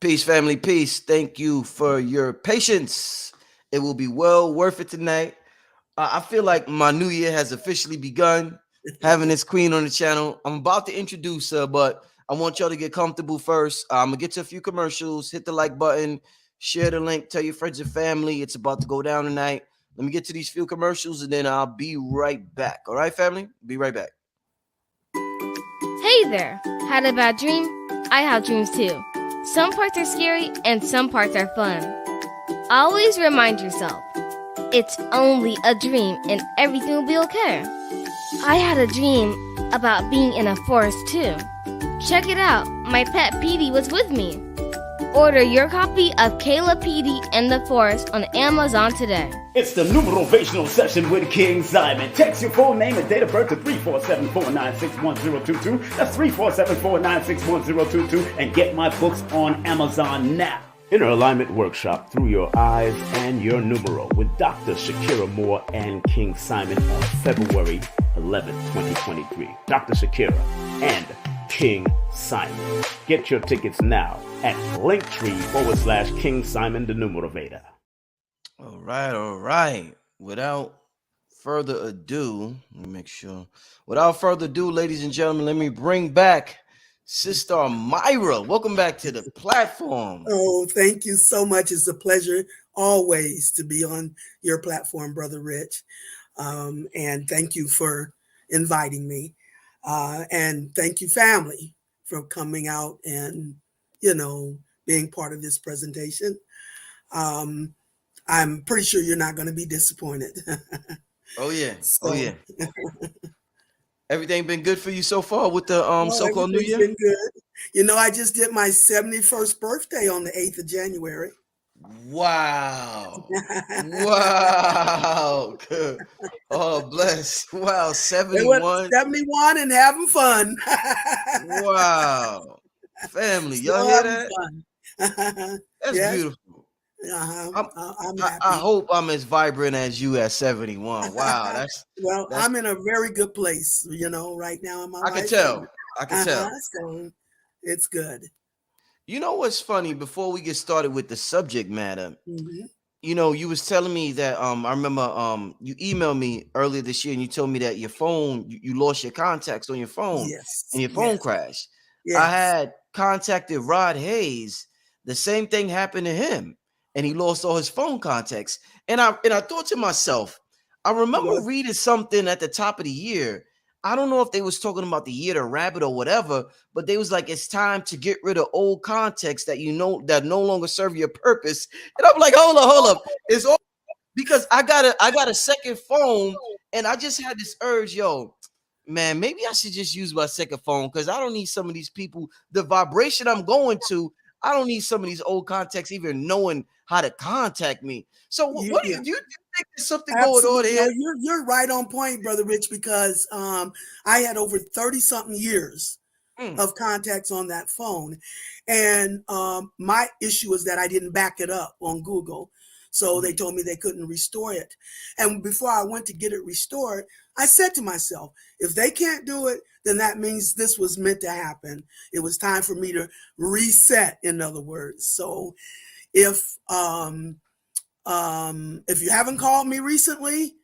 Peace, family, peace. Thank you for your patience. It will be well worth it tonight. I feel like my new year has officially begun. Having this queen on the channel. I'm about to introduce her, but I want y'all to get comfortable first. I'm gonna get to a few commercials. Hit the like button, share the link, tell your friends and family. It's about to go down tonight. Let me get to these few commercials and then I'll be right back. All right, family? Be right back. Hey there! Had a bad dream? I have dreams too. Some parts are scary and some parts are fun. Always remind yourself, it's only a dream and everything will be okay. I had a dream about being in a forest too. Check it out, my pet Petey was with me. Order your copy of Kayla Petey and the Forest on Amazon today. It's the numerational session with King Simon. Text your full name and date of birth to 347-496-1022. That's 347-496-1022. And get my books on Amazon now. Inner Alignment Workshop Through Your Eyes and Your Numero with Dr. Shakira Moore and King Simon on February 11th, 2023. Dr. Shakira and King Simon. Get your tickets now at Linktree/King Simon the Numerator. All right. Without further ado, let me make sure. Without further ado, ladies and gentlemen, let me bring back Sistar Myra. Welcome back to the platform. Oh, thank you so much. It's a pleasure always to be on your platform, Brother Rich. And thank you for inviting me. And thank you, family, for coming out and, being part of this presentation. I'm pretty sure you're not going to be disappointed. Oh, yeah. Everything been good for you so far with the so-called New Year? Been good. I just did my 71st birthday on the 8th of January. Wow. Wow. Oh, bless. Wow, 71. 71 and having fun. Wow. Family, y'all hear that? That's beautiful. I'm happy. I hope I'm as vibrant as you at 71. Wow, that's I'm in a very good place, right now in my life. I can tell. So it's good. You know what's funny? Before we get started with the subject matter, you was telling me that I remember you emailed me earlier this year and you told me that your phone, you lost your contacts on your phone. Yes. And your phone crashed. Yes. I had contacted Rod Hayes. The same thing happened to him. And he lost all his phone contacts. And I thought to myself, I remember reading something at the top of the year. I don't know if they was talking about the year of the rabbit or whatever, but they was like, it's time to get rid of old contacts that that no longer serve your purpose. And I'm like, hold up. It's all because I got a second phone, and I just had this urge, man, maybe I should just use my second phone because I don't need some of these people. The vibration I'm going to, I don't need some of these old contacts even knowing how to contact me. So what do you think there's something going on here? No, you're right on point, Brother Rich, because I had over 30-something years of contacts on that phone. And my issue is that I didn't back it up on Google. So they told me they couldn't restore it. And before I went to get it restored, I said to myself, if they can't do it, then that means this was meant to happen. It was time for me to reset, in other words. So if you haven't called me recently,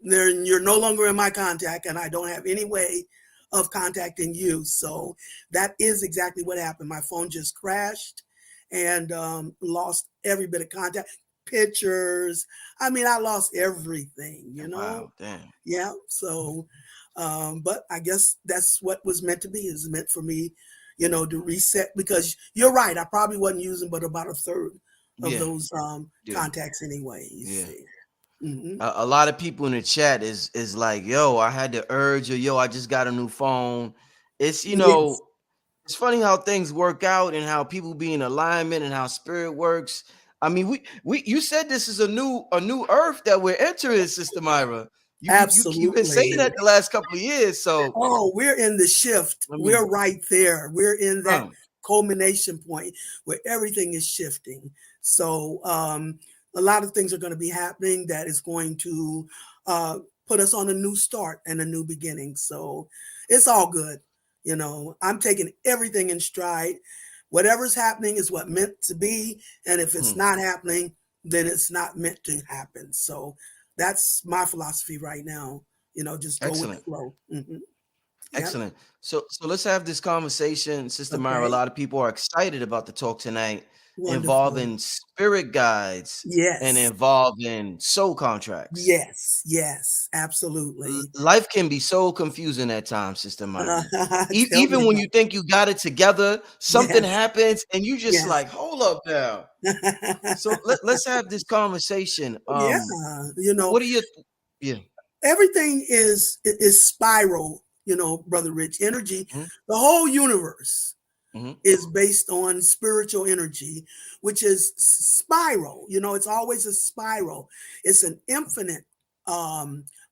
then you're no longer in my contact, and I don't have any way of contacting you. So that is exactly what happened. My phone just crashed and lost every bit of contact. Pictures. I mean, I lost everything, Wow, damn. Yeah. So, but I guess that's what was meant to be, is meant for me, to reset, because you're right. I probably wasn't using but about a third of those contacts anyways. Yeah. A lot of people in the chat is like, I had the urge, or I just got a new phone. It's, It's funny how things work out and how people be in alignment and how spirit works. I mean, you said this is a new earth that we're entering, Sister Myra. Absolutely. You've been saying that the last couple of years. So we're in the shift. We're right there. We're in that culmination point where everything is shifting. So a lot of things are going to be happening that is going to put us on a new start and a new beginning. So it's all good. I'm taking everything in stride. whatever's happening is what meant to be. And if it's not happening, then it's not meant to happen. So that's my philosophy right now. Just go with the Excellent. flow. Yeah. Excellent. So let's have this conversation, Sister Myra. A Okay. lot of people are excited about the talk tonight Wonderful. involving spirit guides and Yes. involving soul contracts. Yes. Yes. Absolutely. Life can be so confusing at times, Sister Myra. Tell me Even when about you think you got it together, something Yes. happens and you just Yes. like, hold up now. So let's have this conversation. Yeah. What are your yeah? Everything is spiral, Brother Rich. Energy, Mhm, the whole universe mhm, is based on spiritual energy, which is spiral. It's always a spiral. It's an infinite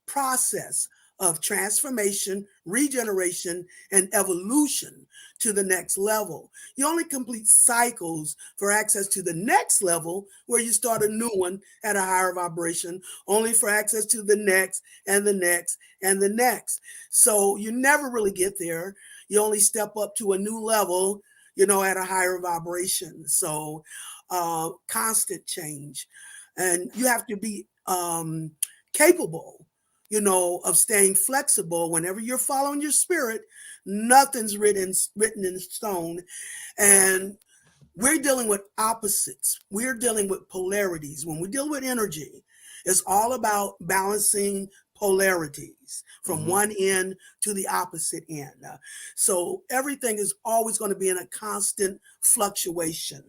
process of transformation, regeneration, and evolution to the next level. You only complete cycles for access to the next level where you start a new one at a higher vibration, only for access to the next and the next and the next. So you never really get there. You only step up to a new level, at a higher vibration. So constant change. And you have to be capable, of staying flexible whenever you're following your spirit. Nothing's written in stone. And we're dealing with opposites. We're dealing with polarities. When we deal with energy, it's all about balancing polarities from mhm. one end to the opposite end. So everything is always going to be in a constant fluctuation,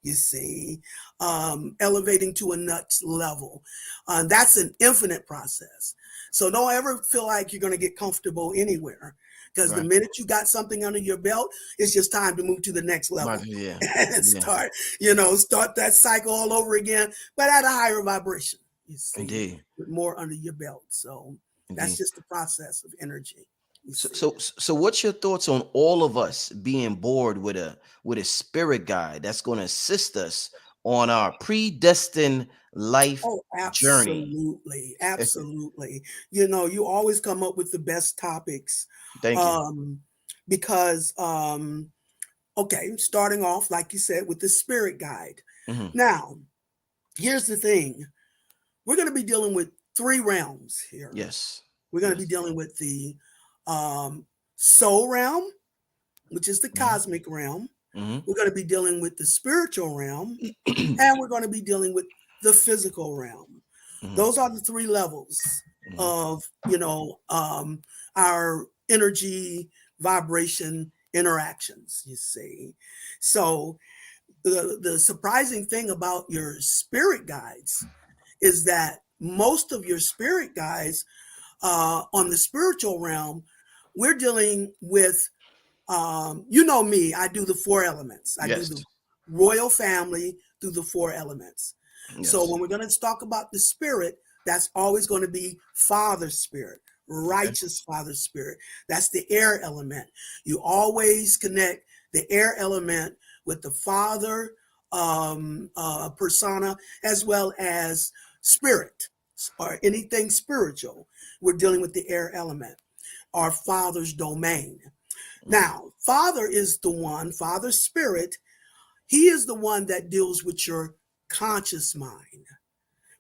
you see, elevating to a next level. That's an infinite process. So don't ever feel like you're going to get comfortable anywhere. Because the Right. minute you got something under your belt, it's just time to move to the next Right. level Yeah. and Yeah. start that cycle all over again, but at a higher vibration, you see, Indeed. with more under your belt. So that's Indeed. just the process of energy, you So, see. so, so, what's your thoughts on all of us being bored with a spirit guide that's going to assist us on our predestined life Oh, journey? absolutely. Absolutely. You always come up with the best topics. Thank you. Um, because okay, starting off, like you said, with the spirit guide. Hmm. Now, here's the thing. We're going to be dealing with three realms here. Yes. We're going to be Yes. dealing with the soul realm, which is the Hmm. cosmic realm. Hmm. We're going to be dealing with the spiritual realm, and we're going to be dealing with the physical realm. Hmm. Those are the three levels Hmm. of, our energy vibration interactions, you see. So the surprising thing about your spirit guides is that most of your spirit guides on the spiritual realm, we're dealing with, me, I do the four elements. I do Yes. the royal family through the four elements. So Yes. when we're going to talk about the spirit, that's always going to be Father Spirit, Okay. righteous Father Spirit. That's the air element. You always connect the air element with the Father persona as well as spirit or anything spiritual. We're dealing with the air element, our Father's domain. Hmm. Now, Father is the one, Father Spirit, He is the one that deals with your conscious mind.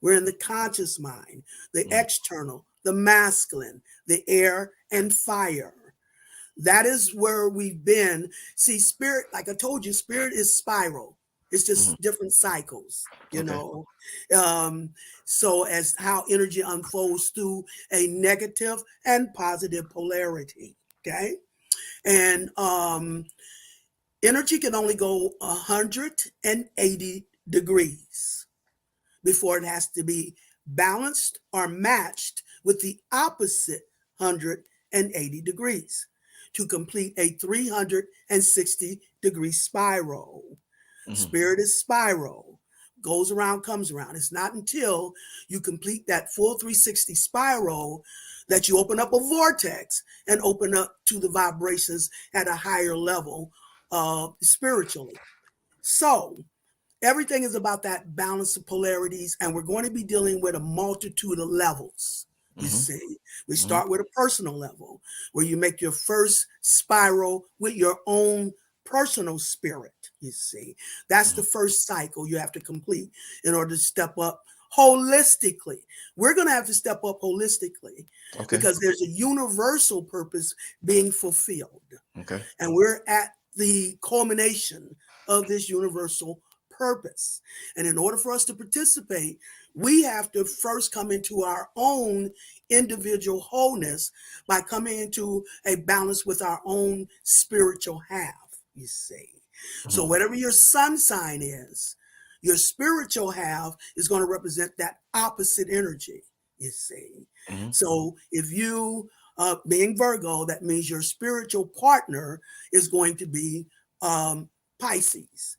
We're in the conscious mind, the Hmm. external, the masculine, the air and fire. That is where we've been. See, spirit, like I told you, spirit is spiral. It's Hmm. just different cycles, Okay. Um, so as how energy unfolds through a negative and positive polarity. Okay. And energy can only go 180 degrees before it has to be balanced or matched with the opposite 180 degrees to complete a 360-degree spiral. Hmm. Spirit is spiral, goes around, comes around. It's not until you complete that full 360 spiral that you open up a vortex and open up to the vibrations at a higher level spiritually. So, everything is about that balance of polarities, and we're going to be dealing with a multitude of levels. You Hmm. see, we Hmm. start with a personal level where you make your first spiral with your own personal spirit, you see. That's the first cycle you have to complete in order to step up holistically. We're going to have to step up holistically because there's a universal purpose being fulfilled. Okay. And we're at the culmination of this universal purpose. And in order for us to participate, we have to first come into our own individual wholeness by coming into a balance with our own spiritual half, you see. So whatever your sun sign is, your spiritual half is going to represent that opposite energy, you see. So if you, being Virgo, that means your spiritual partner is going to be Pisces.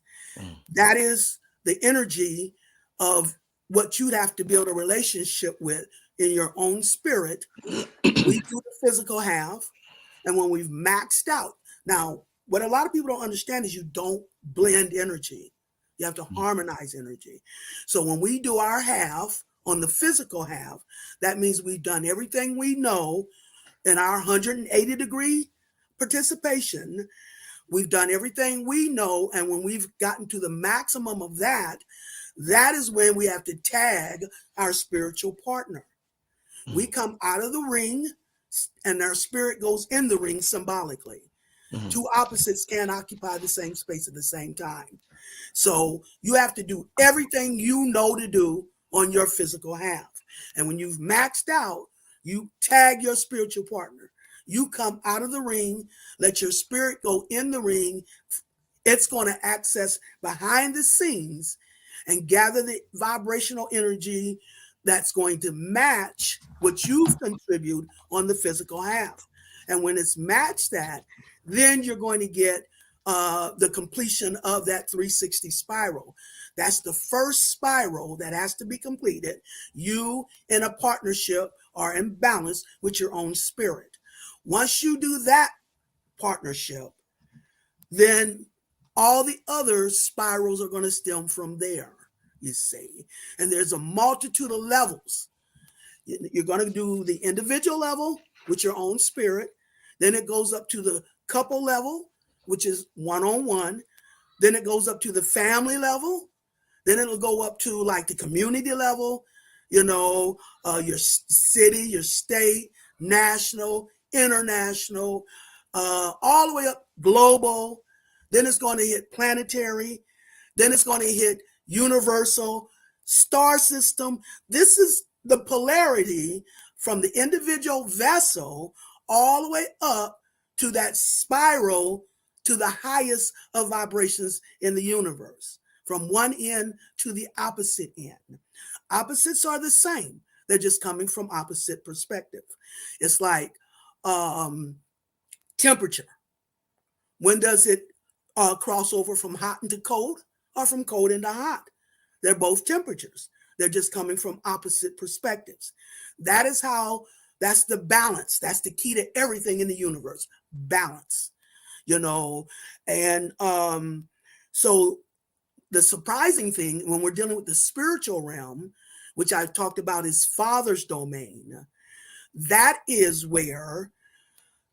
That is the energy of what you'd have to build a relationship with in your own spirit. We do the physical half, and when we've maxed out. Now, what a lot of people don't understand is you don't blend energy. You have to harmonize energy. So when we do our half on the physical half, that means we've done everything we know in our 180-degree participation. We've done everything we know. And when we've gotten to the maximum of that, that is when we have to tag our spiritual partner. We come out of the ring and our spirit goes in the ring symbolically. Two opposites can't occupy the same space at the same time. So you have to do everything you know to do on your physical half. And when you've maxed out, you tag your spiritual partner. You come out of the ring, let your spirit go in the ring. It's going to access behind the scenes and gather the vibrational energy that's going to match what you've contributed on the physical half. And when it's matched that, then you're going to get the completion of that 360 spiral. That's the first spiral that has to be completed. You in a partnership are in balance with your own spirit. Once you do that partnership, then all the other spirals are going to stem from there, you see. And there's a multitude of levels. You're going to do the individual level with your own spirit. Then it goes up to the couple level, which is one-on-one. Then it goes up to the family level. Then it'll go up to like the community level, you know, your city, your state, national, international, all the way up global. Then it's going to hit planetary. Then it's going to hit universal, star system. This is the polarity from the individual vessel all the way up to that spiral to the highest of vibrations in the universe, from one end to the opposite end. Opposites are the same. They're just coming from opposite perspective. It's like temperature. When does it cross over from hot into cold or from cold into hot? They're both temperatures. They're just coming from opposite perspectives. That is how, that's the balance. That's the key to everything in the universe. Balance, you know. And so the surprising thing when we're dealing with the spiritual realm, which I've talked about is Father's domain, that is where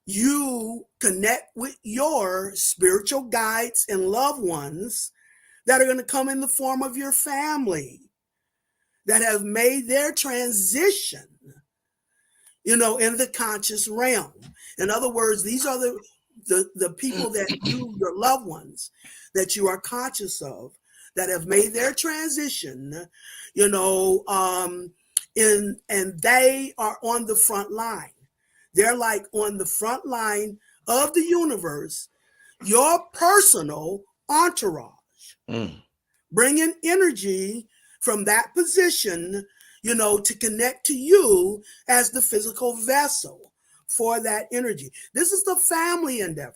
you connect with your spiritual guides and loved ones that are going to come in the form of your family that have made their transition, you know, in the conscious realm. In other words, these are the people that you, your loved ones, that you are conscious of, that have made their transition, you know, and they are on the front line. They're like on the front line of the universe, your personal entourage, bringing energy from that position, you know, to connect to you as the physical vessel for that energy. This is the family endeavor.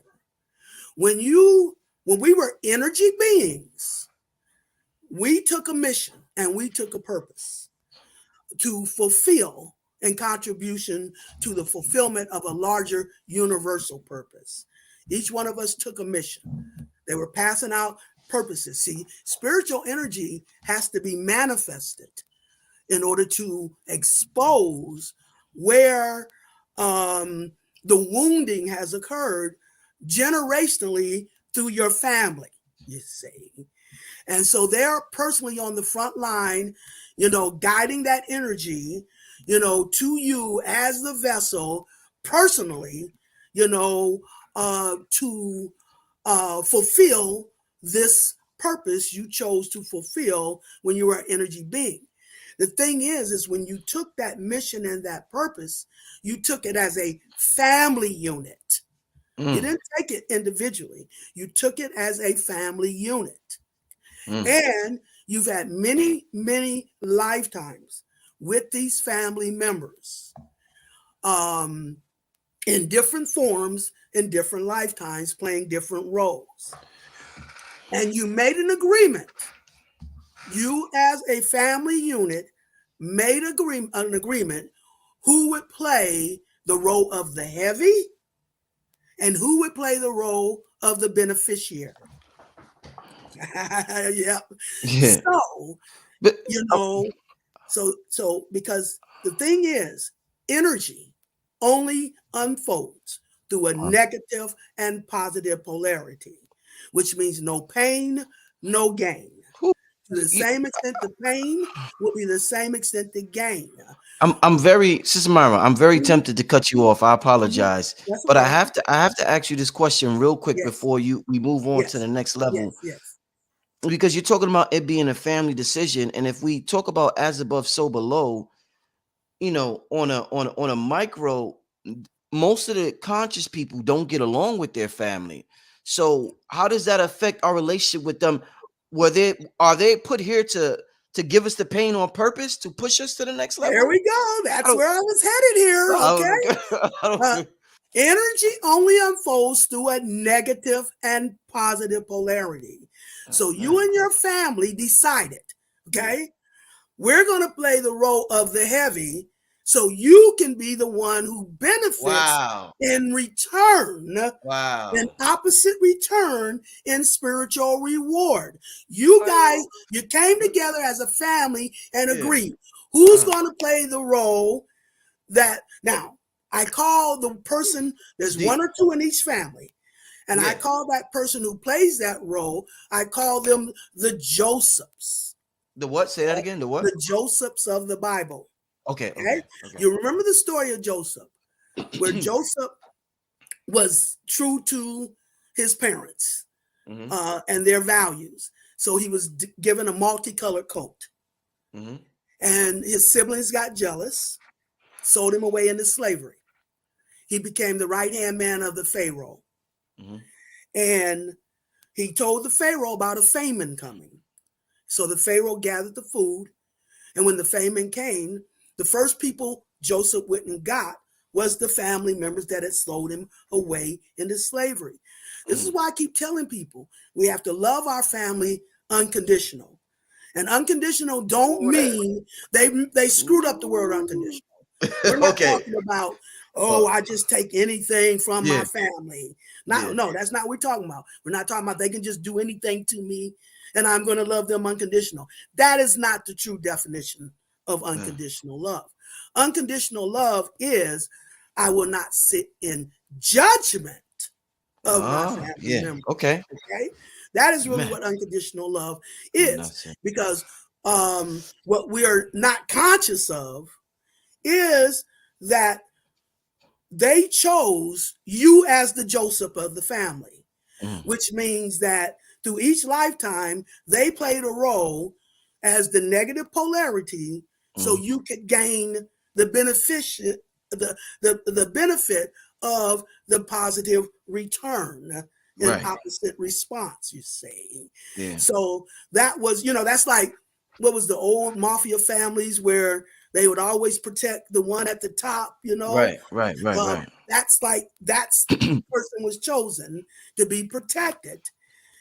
When we were energy beings, we took a mission and we took a purpose to fulfill in contribution to the fulfillment of a larger universal purpose. Each one of us took a mission. They were passing out purposes. See, spiritual energy has to be manifested in order to expose where the wounding has occurred generationally through your family, you see. And so they're personally on the front line, guiding that energy, to you as the vessel personally, to fulfill this purpose you chose to fulfill when you were an energy being. The thing is when you took that mission and that purpose, you took it as a family unit. You didn't take it individually. You took it as a family unit. And you've had many, many lifetimes with these family members in different forms, in different lifetimes, playing different roles. And you made an agreement. You as a family unit made an agreement who would play the role of the heavy and who would play the role of the beneficiary. Yeah. So, but so because the thing is, energy only unfolds through a negative and positive polarity, which means no pain, no gain. To the same extent the pain will be the same extent the gain. I'm very, Sister Myra, I'm very tempted to cut you off. I apologize. That's But okay. I have to ask you this question real quick Yes. before we move on to the next level. Yes. Because you're talking about it being a family decision. And if we talk about as above, so below, on a micro, most of the conscious people don't get along with their family. So how does that affect our relationship with them? Are they put here to give us the pain on purpose, to push us to the next level? There we go. That's where I was headed here. Okay. Energy only unfolds through a negative and positive polarity. So you and your family decided, okay, we're going to play the role of the heavy so you can be the one who benefits in return, in opposite return, in spiritual reward. You guys, you came together as a family and agreed who's going to play the role that now. I call the person, there's one or two in each family, and I call that person who plays that role, I call them the Josephs. The what? Say that again. The what? The Josephs of the Bible. Okay. You remember the story of Joseph, where Joseph was true to his parents and their values. So he was given a multicolored coat. And his siblings got jealous, sold him away into slavery. He became the right-hand man of the Pharaoh. And he told the Pharaoh about a famine coming. So the Pharaoh gathered the food. And when the famine came, the first people Joseph went and got was the family members that had sold him away into slavery. This is why I keep telling people we have to love our family unconditional. And unconditional don't mean they screwed up the word unconditional. We're not talking about, I just take anything from my family. No, that's not what we're talking about. We're not talking about they can just do anything to me and I'm going to love them unconditional. That is not the true definition of unconditional love. Unconditional love is I will not sit in judgment of my family members. Okay. That is really what unconditional love is. Because what we are not conscious of is that they chose you as the Joseph of the family, which means that through each lifetime, they played a role as the negative polarity so you could gain the the benefit of the positive return in opposite response, you see. So that was, that's like, what was the old mafia families where they would always protect the one at the top, Right. That's like, that's the person was chosen to be protected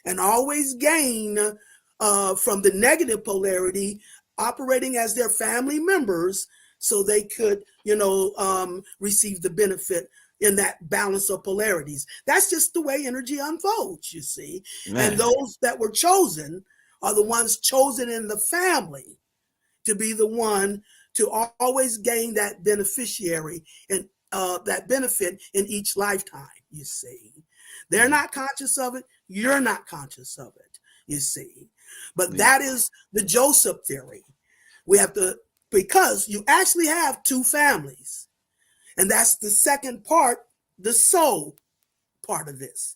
and always gain from the negative polarity, operating as their family members so they could, receive the benefit in that balance of polarities. That's just the way energy unfolds, you see. And those that were chosen are the ones chosen in the family to be the one to always gain that beneficiary and that benefit in each lifetime, you see. They're not conscious of it. You're not conscious of it, you see. But Yeah. that is the Joseph theory. We have to, because you actually have two families. And that's the second part, the soul part of this.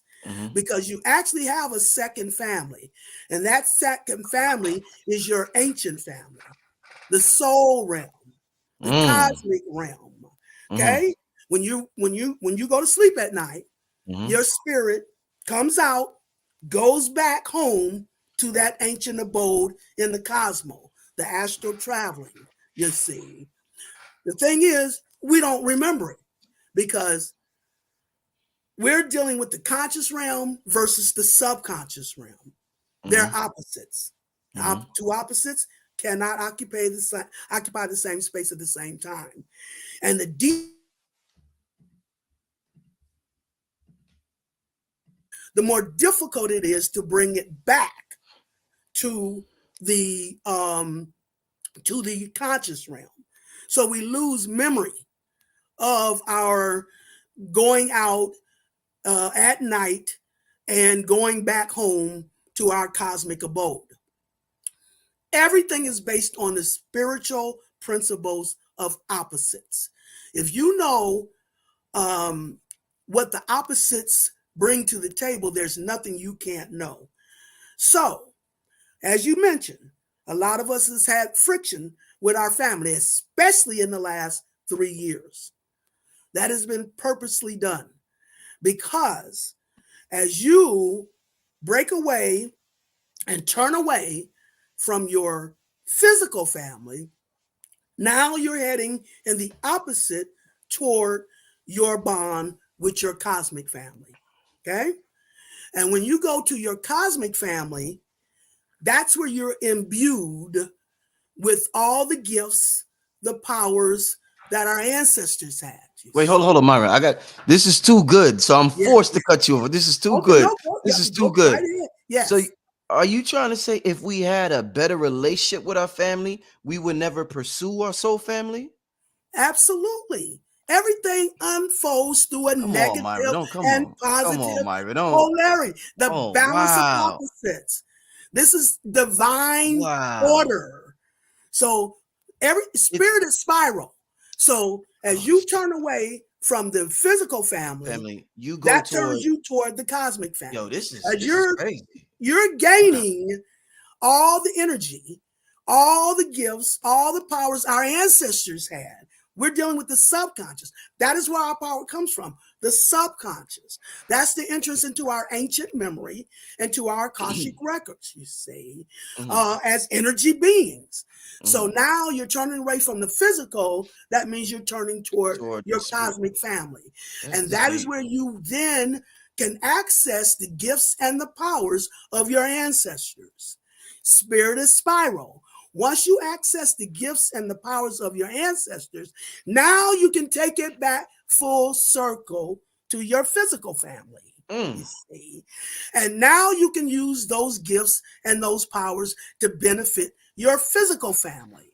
Because you actually have a second family. And that second family is your ancient family, the soul realm, the cosmic realm. Okay? When you go to sleep at night, your spirit comes out, goes back home to that ancient abode in the cosmos, the astral traveling, you see. The thing is, we don't remember it because we're dealing with the conscious realm versus the subconscious realm. They're opposites. Two opposites cannot occupy the same space at the same time. And the more difficult it is to bring it back to the conscious realm. So we lose memory of our going out at night and going back home to our cosmic abode. Everything is based on the spiritual principles of opposites. If you know what the opposites bring to the table, there's nothing you can't know. So, as you mentioned, a lot of us has had friction with our family, especially in the last 3 years. That has been purposely done because as you break away and turn away from your physical family, now you're heading in the opposite toward your bond with your cosmic family. Okay? And when you go to your cosmic family, that's where you're imbued with all the gifts, the powers that our ancestors had. Wait, hold on, Myra. This is too good, so I'm forced to cut you over. This is too good. This is too good. Right. Yes. So, are you trying to say if we had a better relationship with our family, we would never pursue our soul family? Absolutely. Everything unfolds through a negative and positive polarity. The balance of opposites. This is divine order. So every spirit is spiral. So as you turn away from the physical family, you go turns you toward the cosmic family. Yo, this is crazy. You're gaining all the energy, all the gifts, all the powers our ancestors had. We're dealing with the subconscious. That is where our power comes from, the subconscious. That's the entrance into our ancient memory and to our Akashic records, you see, as energy beings. So now you're turning away from the physical. That means you're turning toward your cosmic family. And that is where you then can access the gifts and the powers of your ancestors. Spirit is spiral. Once you access the gifts and the powers of your ancestors, now you can take it back full circle to your physical family. You see? And now you can use those gifts and those powers to benefit your physical family.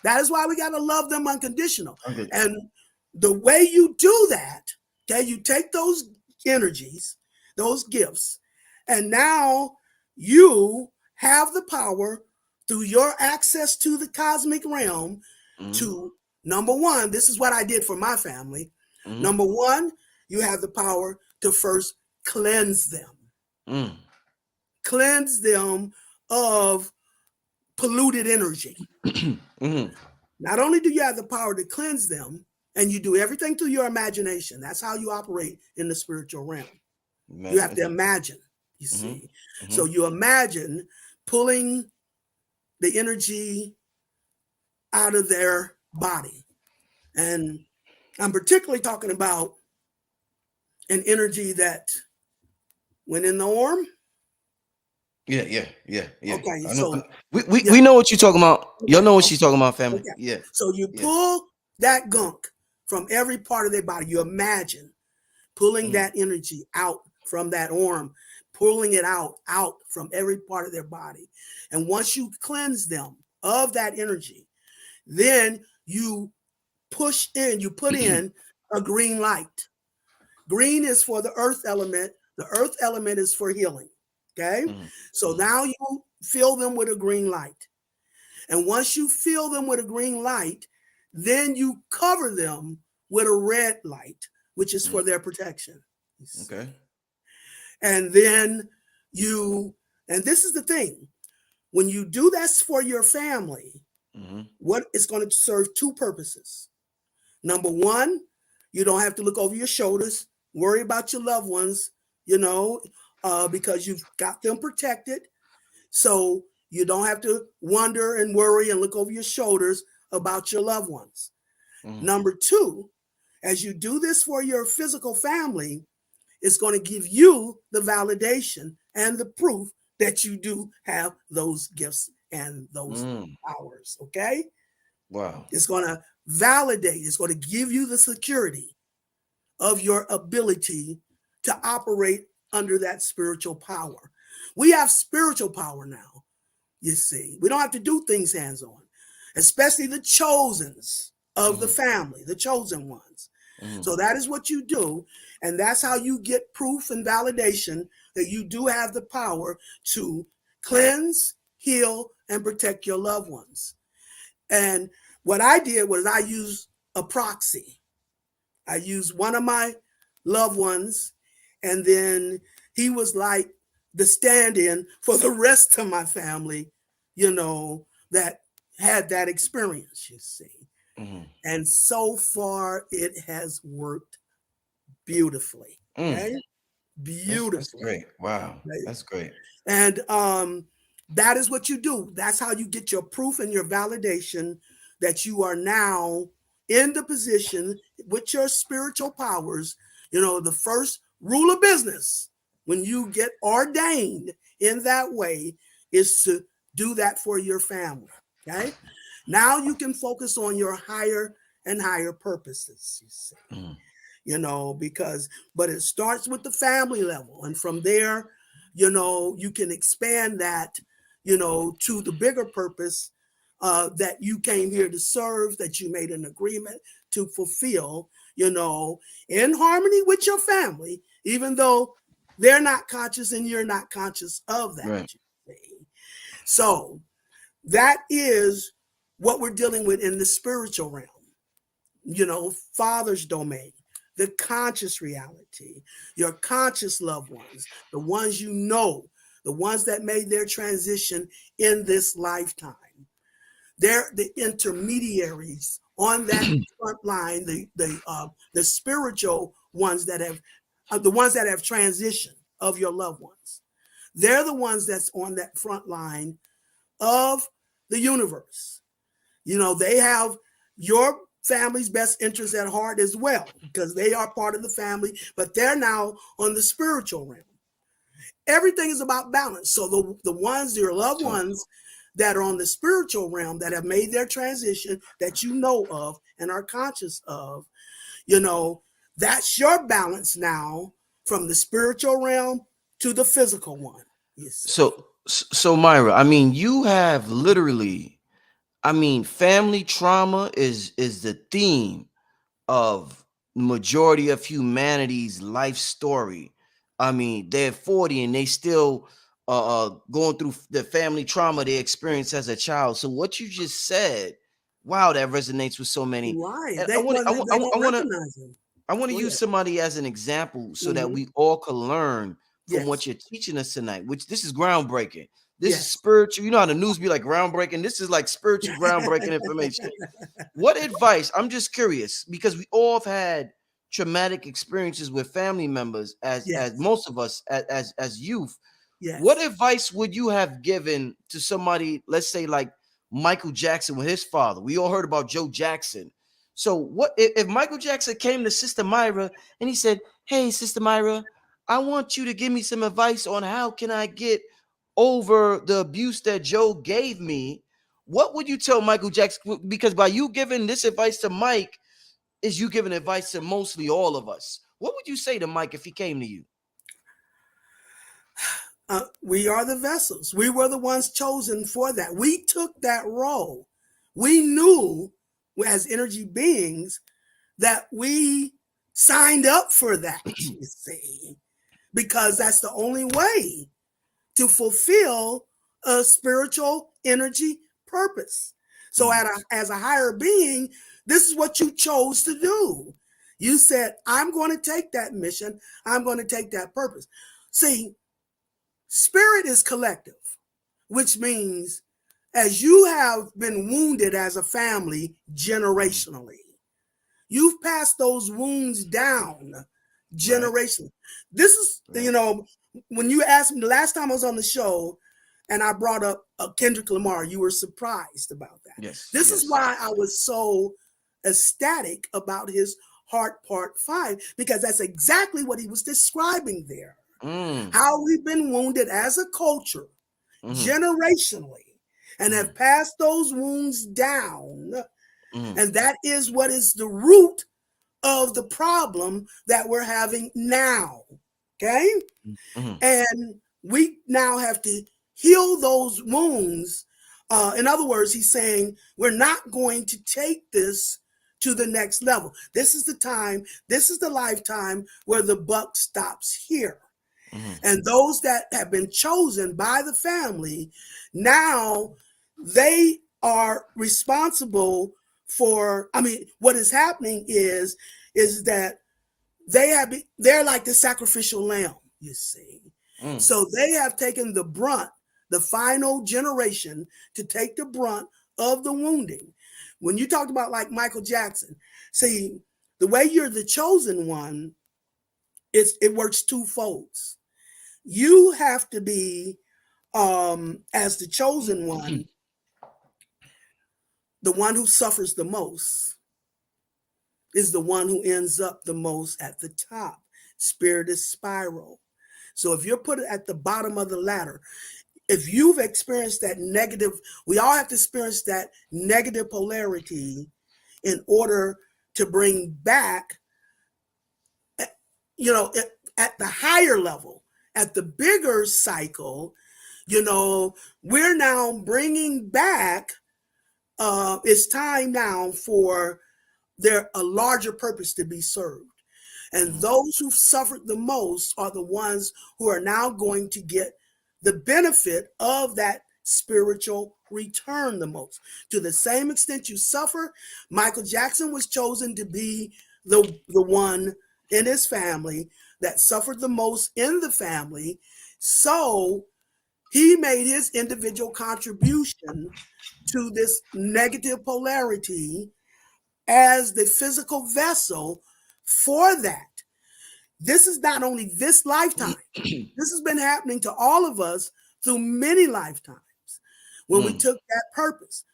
That is why we got to love them unconditional. And the way you do that, okay, you take those energies, those gifts, and now you have the power through your access to the cosmic realm to, number one, this is what I did for my family. Number one, you have the power to first cleanse them. Cleanse them of polluted energy. Not only do you have the power to cleanse them, and you do everything through your imagination. That's how you operate in the spiritual realm. You have to imagine, you see. So you imagine pulling the energy out of their body. And I'm particularly talking about an energy that went in the arm. Yeah. Okay, so we know what you're talking about. Y'all know what she's talking about, family. Okay. Yeah. So you pull that gunk from every part of their body. You imagine pulling that energy out from that arm, pulling it out from every part of their body. And once you cleanse them of that energy, then you put in a green light. Green is for the earth element, The earth element is for healing. Okay. Mm-hmm. So now you fill them with a green light. And once you fill them with a green light, then you cover them with a red light, which is for their protection. Okay. And then and this is the thing, when you do this for your family, what is going to serve two purposes. Number one, you don't have to look over your shoulders, worry about your loved ones, because you've got them protected. So you don't have to wonder and worry and look over your shoulders about your loved ones. Number two, as you do this for your physical family, it's going to give you the validation and the proof that you do have those gifts and those powers. Okay. Wow. It's going to validate, it's going to give you the security of your ability to operate under that spiritual power. We have spiritual power now, you see. We don't have to do things hands-on, especially the chosens of the family, the chosen ones. So that is what you do. And that's how you get proof and validation that you do have the power to cleanse, heal, and protect your loved ones. And what I did was I used a proxy. I used one of my loved ones, and then he was like the stand-in for the rest of my family, that had that experience, you see. And so far it has worked beautifully. Okay? Beautifully. That's great. Wow. Right? That's great. And that is what you do. That's how you get your proof and your validation that you are now in the position with your spiritual powers. The first rule of business when you get ordained in that way is to do that for your family. Okay. Now you can focus on your higher and higher purposes, you see. But it starts with the family level. And from there, you can expand that, to the bigger purpose that you came here to serve, that you made an agreement to fulfill, in harmony with your family, even though they're not conscious and you're not conscious of that. Right. So that is what we're dealing with in the spiritual realm, Father's domain, the conscious reality, your conscious loved ones, the ones the ones that made their transition in this lifetime. They're the intermediaries on that front line, the spiritual ones that have the ones that have transitioned of your loved ones. They're the ones that's on that front line of the universe. They have your family's best interest at heart as well, because they are part of the family, but they're now on the spiritual realm. Everything is about balance. So your loved ones that are on the spiritual realm that have made their transition that you know of and are conscious of, that's your balance now from the spiritual realm to the physical one. So Myra, I mean, you have literally, family trauma is the theme of majority of humanity's life story. They're 40 and they still going through the family trauma they experienced as a child. So what you just said, wow, that resonates with so many. Right. And I want to use somebody as an example so that we all can learn from what you're teaching us tonight, which this is groundbreaking. This is spiritual. You know how the news be like groundbreaking. This is like spiritual groundbreaking information. What advice? I'm just curious because we all have had traumatic experiences with family members as most of us as youth. What advice would you have given to somebody, let's say like Michael Jackson with his father? We all heard about Joe Jackson. So what if Michael Jackson came to Sister Myra and he said, "Hey, Sister Myra, I want you to give me some advice on how can I get over the abuse that Joe gave me." What would you tell Michael Jackson? Because by you giving this advice to Mike, is you giving advice to mostly all of us. What would you say to Mike if he came to you? We are the vessels. We were the ones chosen for that. We took that role. We knew as energy beings that we signed up for that, you see. because that's the only way to fulfill a spiritual energy purpose. So as a higher being, this is what you chose to do. You said, I'm going to take that mission. I'm going to take that purpose. See, spirit is collective, which means as you have been wounded as a family generationally, you've passed those wounds down generationally. This is, when you asked me the last time I was on the show and I brought up Kendrick Lamar, you were surprised about that. Yes. This is why I was so ecstatic about his Heart Part 5, because that's exactly what he was describing there. How we've been wounded as a culture generationally and have passed those wounds down. And that is what is the root of the problem that we're having now. Okay? And we now have to heal those wounds. In other words, he's saying we're not going to take this to the next level. This is the time, this is the lifetime where the buck stops here. And those that have been chosen by the family, now they are responsible for, what is happening is that they're like the sacrificial lamb, you see. So they have taken the brunt, the final generation, to take the brunt of the wounding. When you talked about like Michael Jackson, see, the way you're the chosen one, it works twofold. You have to be, as the chosen one, the one who suffers the most is the one who ends up the most at the top. Spirit is spiral. So if you're put at the bottom of the ladder, if you've experienced that negative, we all have to experience that negative polarity in order to bring back, at the higher level, at the bigger cycle, we're now bringing back, it's time now for a larger purpose to be served. And those who've suffered the most are the ones who are now going to get the benefit of that spiritual return the most. To the same extent you suffer, Michael Jackson was chosen to be the one in his family that suffered the most in the family. So he made his individual contribution to this negative polarity as the physical vessel for that. This is not only this lifetime. This has been happening to all of us through many lifetimes when we took that purpose.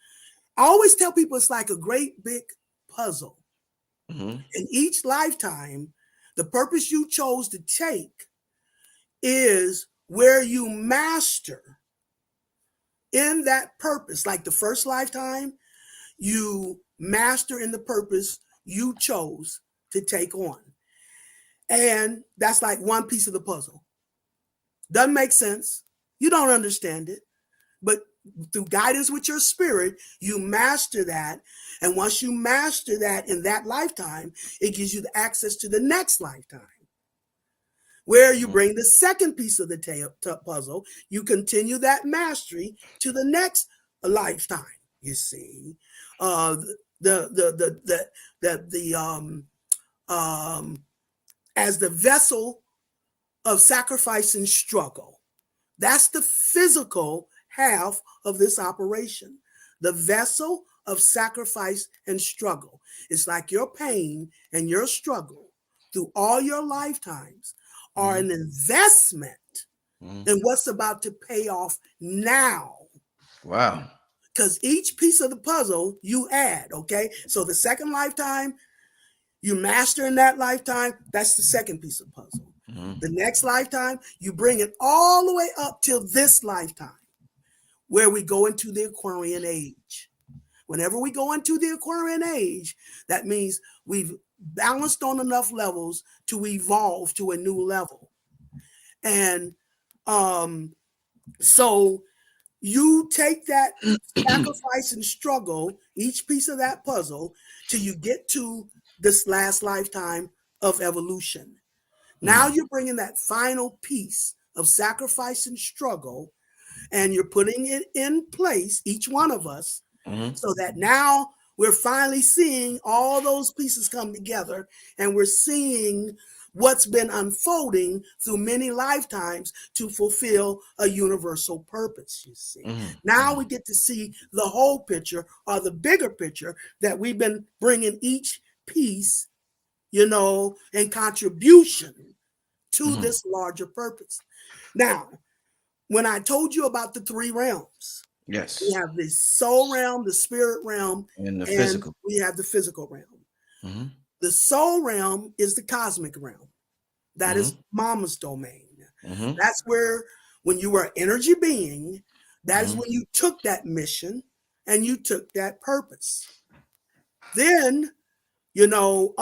I always tell people it's like a great big puzzle. In each lifetime, the purpose you chose to take is where you master in that purpose. Like the first lifetime, you master in the purpose you chose to take on. And that's like one piece of the puzzle. Doesn't make sense. You don't understand it. But through guidance with your spirit, you master that. And once you master that in that lifetime, it gives you the access to the next lifetime, where you bring the second piece of the puzzle. You continue that mastery to the next lifetime. You see, as the vessel of sacrifice and struggle. That's the physical half of this operation. The vessel of sacrifice and struggle. It's like your pain and your struggle through all your lifetimes are an investment in what's about to pay off now. Wow. Because each piece of the puzzle you add, okay? So the second lifetime, you master in that lifetime, that's the second piece of puzzle. The next lifetime, you bring it all the way up till this lifetime, where we go into the Aquarian age. Whenever we go into the Aquarian age, that means we've balanced on enough levels to evolve to a new level. And so you take that sacrifice and struggle, each piece of that puzzle, till you get to this last lifetime of evolution. Now you're bringing that final piece of sacrifice and struggle, and you're putting it in place, each one of us, so that now we're finally seeing all those pieces come together, and we're seeing what's been unfolding through many lifetimes to fulfill a universal purpose, you see. Now we get to see the whole picture, or the bigger picture, that we've been bringing each piece, you know, in contribution to this larger purpose. Now, when I told you about the three realms, yes, we have the soul realm, the spirit realm, and the physical. we have the physical realm. The soul realm is the cosmic realm. That is mama's domain. That's where, when you were an energy being, that is when you took that mission and you took that purpose. Then, you know,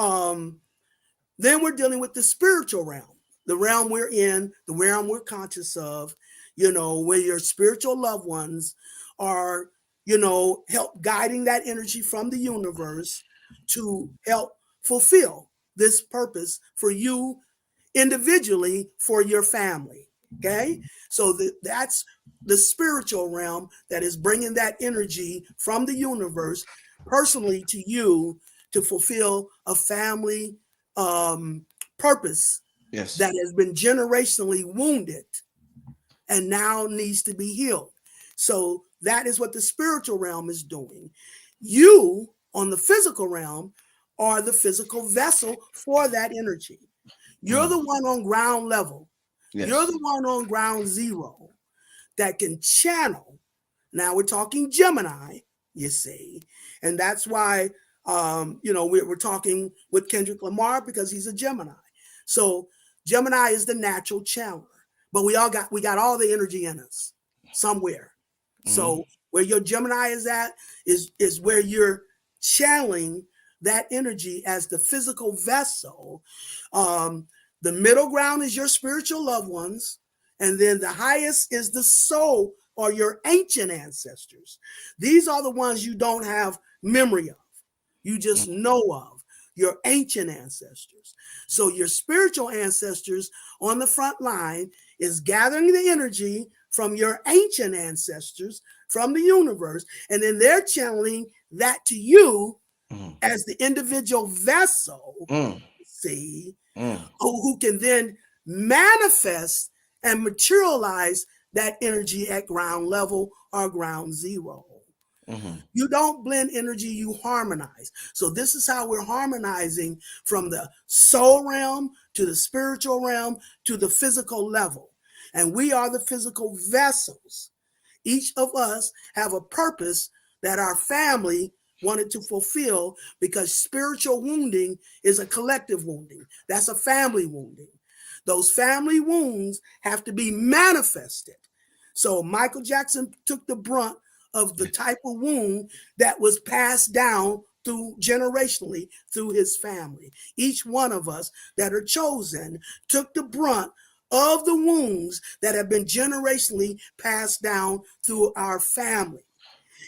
then we're dealing with the spiritual realm, the realm we're in, the realm we're conscious of, you know, where your spiritual loved ones are, you know, help guiding that energy from the universe to help fulfill this purpose for you individually, for your family. Okay, so that's the spiritual realm that is bringing that energy from the universe personally to you to fulfill a family purpose that has been generationally wounded and now needs to be healed. So that is what the spiritual realm is doing. You, on the physical realm, are the physical vessel for that energy. You're the one on ground level. You're the one on ground zero that can channel. Now we're talking Gemini, you see, and that's why you know, we're talking with Kendrick Lamar, because he's a Gemini. So Gemini is the natural channeler, but we got all the energy in us somewhere. So where your Gemini is at is where you're channeling that energy as the physical vessel. The middle ground is your spiritual loved ones, and then the highest is the soul, or your ancient ancestors. These are the ones you don't have memory of. You just know of your ancient ancestors. So your spiritual ancestors on the front line is gathering the energy from your ancient ancestors from the universe, and then they're channeling that to you as the individual vessel, see, who can then manifest and materialize that energy at ground level or ground zero. You don't blend energy, you harmonize. So this is how we're harmonizing from the soul realm to the spiritual realm to the physical level. And we are the physical vessels. Each of us have a purpose that our family wanted to fulfill, because spiritual wounding is a collective wounding. That's a family wounding. Those family wounds have to be manifested. So Michael Jackson took the brunt of the type of wound that was passed down through generationally through his family. Each one of us that are chosen took the brunt of the wounds that have been generationally passed down through our family,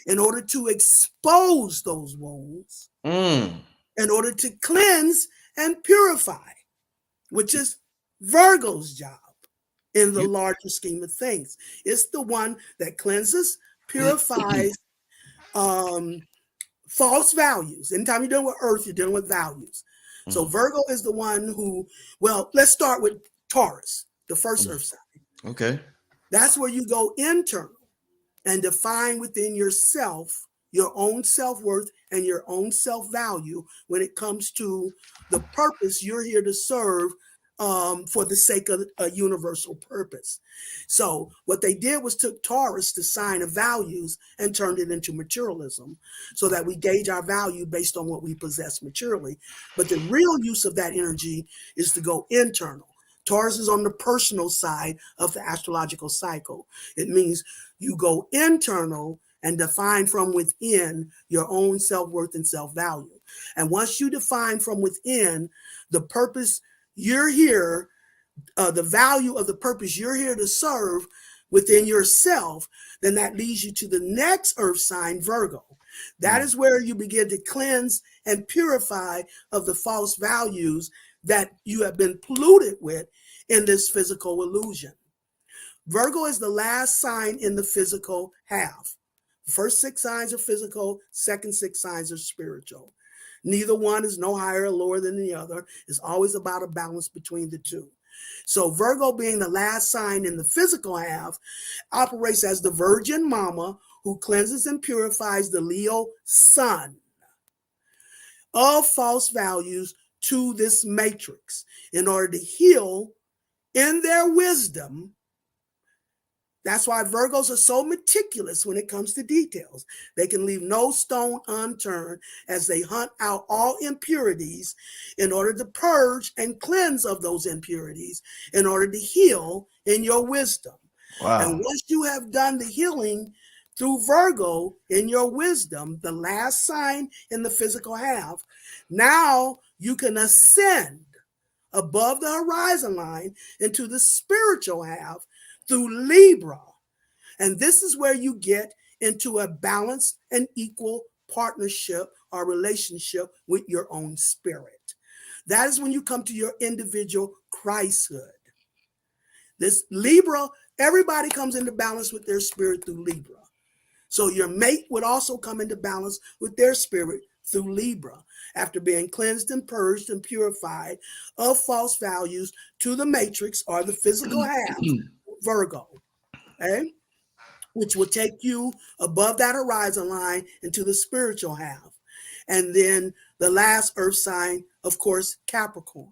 in order to expose those wounds, in order to cleanse and purify, which is Virgo's job in the larger scheme of things. It's the one that cleanses, purifies false values. Anytime you're dealing with earth, you're dealing with values. So Virgo is the one who, well, let's start with Taurus, the first earth sign. Okay. That's where you go internal and define within yourself your own self-worth and your own self-value when it comes to the purpose you're here to serve, for the sake of a universal purpose. So what they did was took Taurus, the sign of values, and turned it into materialism, so that we gauge our value based on what we possess materially. But the real use of that energy is to go internal. Taurus is on the personal side of the astrological cycle. It means you go internal and define from within your own self-worth and self-value. And once you define from within the purpose you're here, the value of the purpose you're here to serve within yourself, then that leads you to the next earth sign, Virgo. That is where you begin to cleanse and purify of the false values that you have been polluted with in this physical illusion. Virgo is the last sign in the physical half. The first 6 signs are physical, second 6 signs are spiritual. Neither one is no higher or lower than the other. It's always about a balance between the two. So Virgo, being the last sign in the physical half, operates as the virgin mama who cleanses and purifies the Leo sun of false values to this matrix in order to heal in their wisdom. That's why Virgos are so meticulous when it comes to details. They can leave no stone unturned as they hunt out all impurities in order to purge and cleanse of those impurities in order to heal in your wisdom. Wow. And once you have done the healing through Virgo in your wisdom, the last sign in the physical half, now you can ascend above the horizon line into the spiritual half through Libra. And this is where you get into a balanced and equal partnership or relationship with your own spirit. That is when you come to your individual Christhood. This Libra, everybody comes into balance with their spirit through Libra. So your mate would also come into balance with their spirit through Libra after being cleansed and purged and purified of false values to the matrix or the physical half, Virgo, okay? Which will take you above that horizon line into the spiritual half. And then the last earth sign, of course, Capricorn,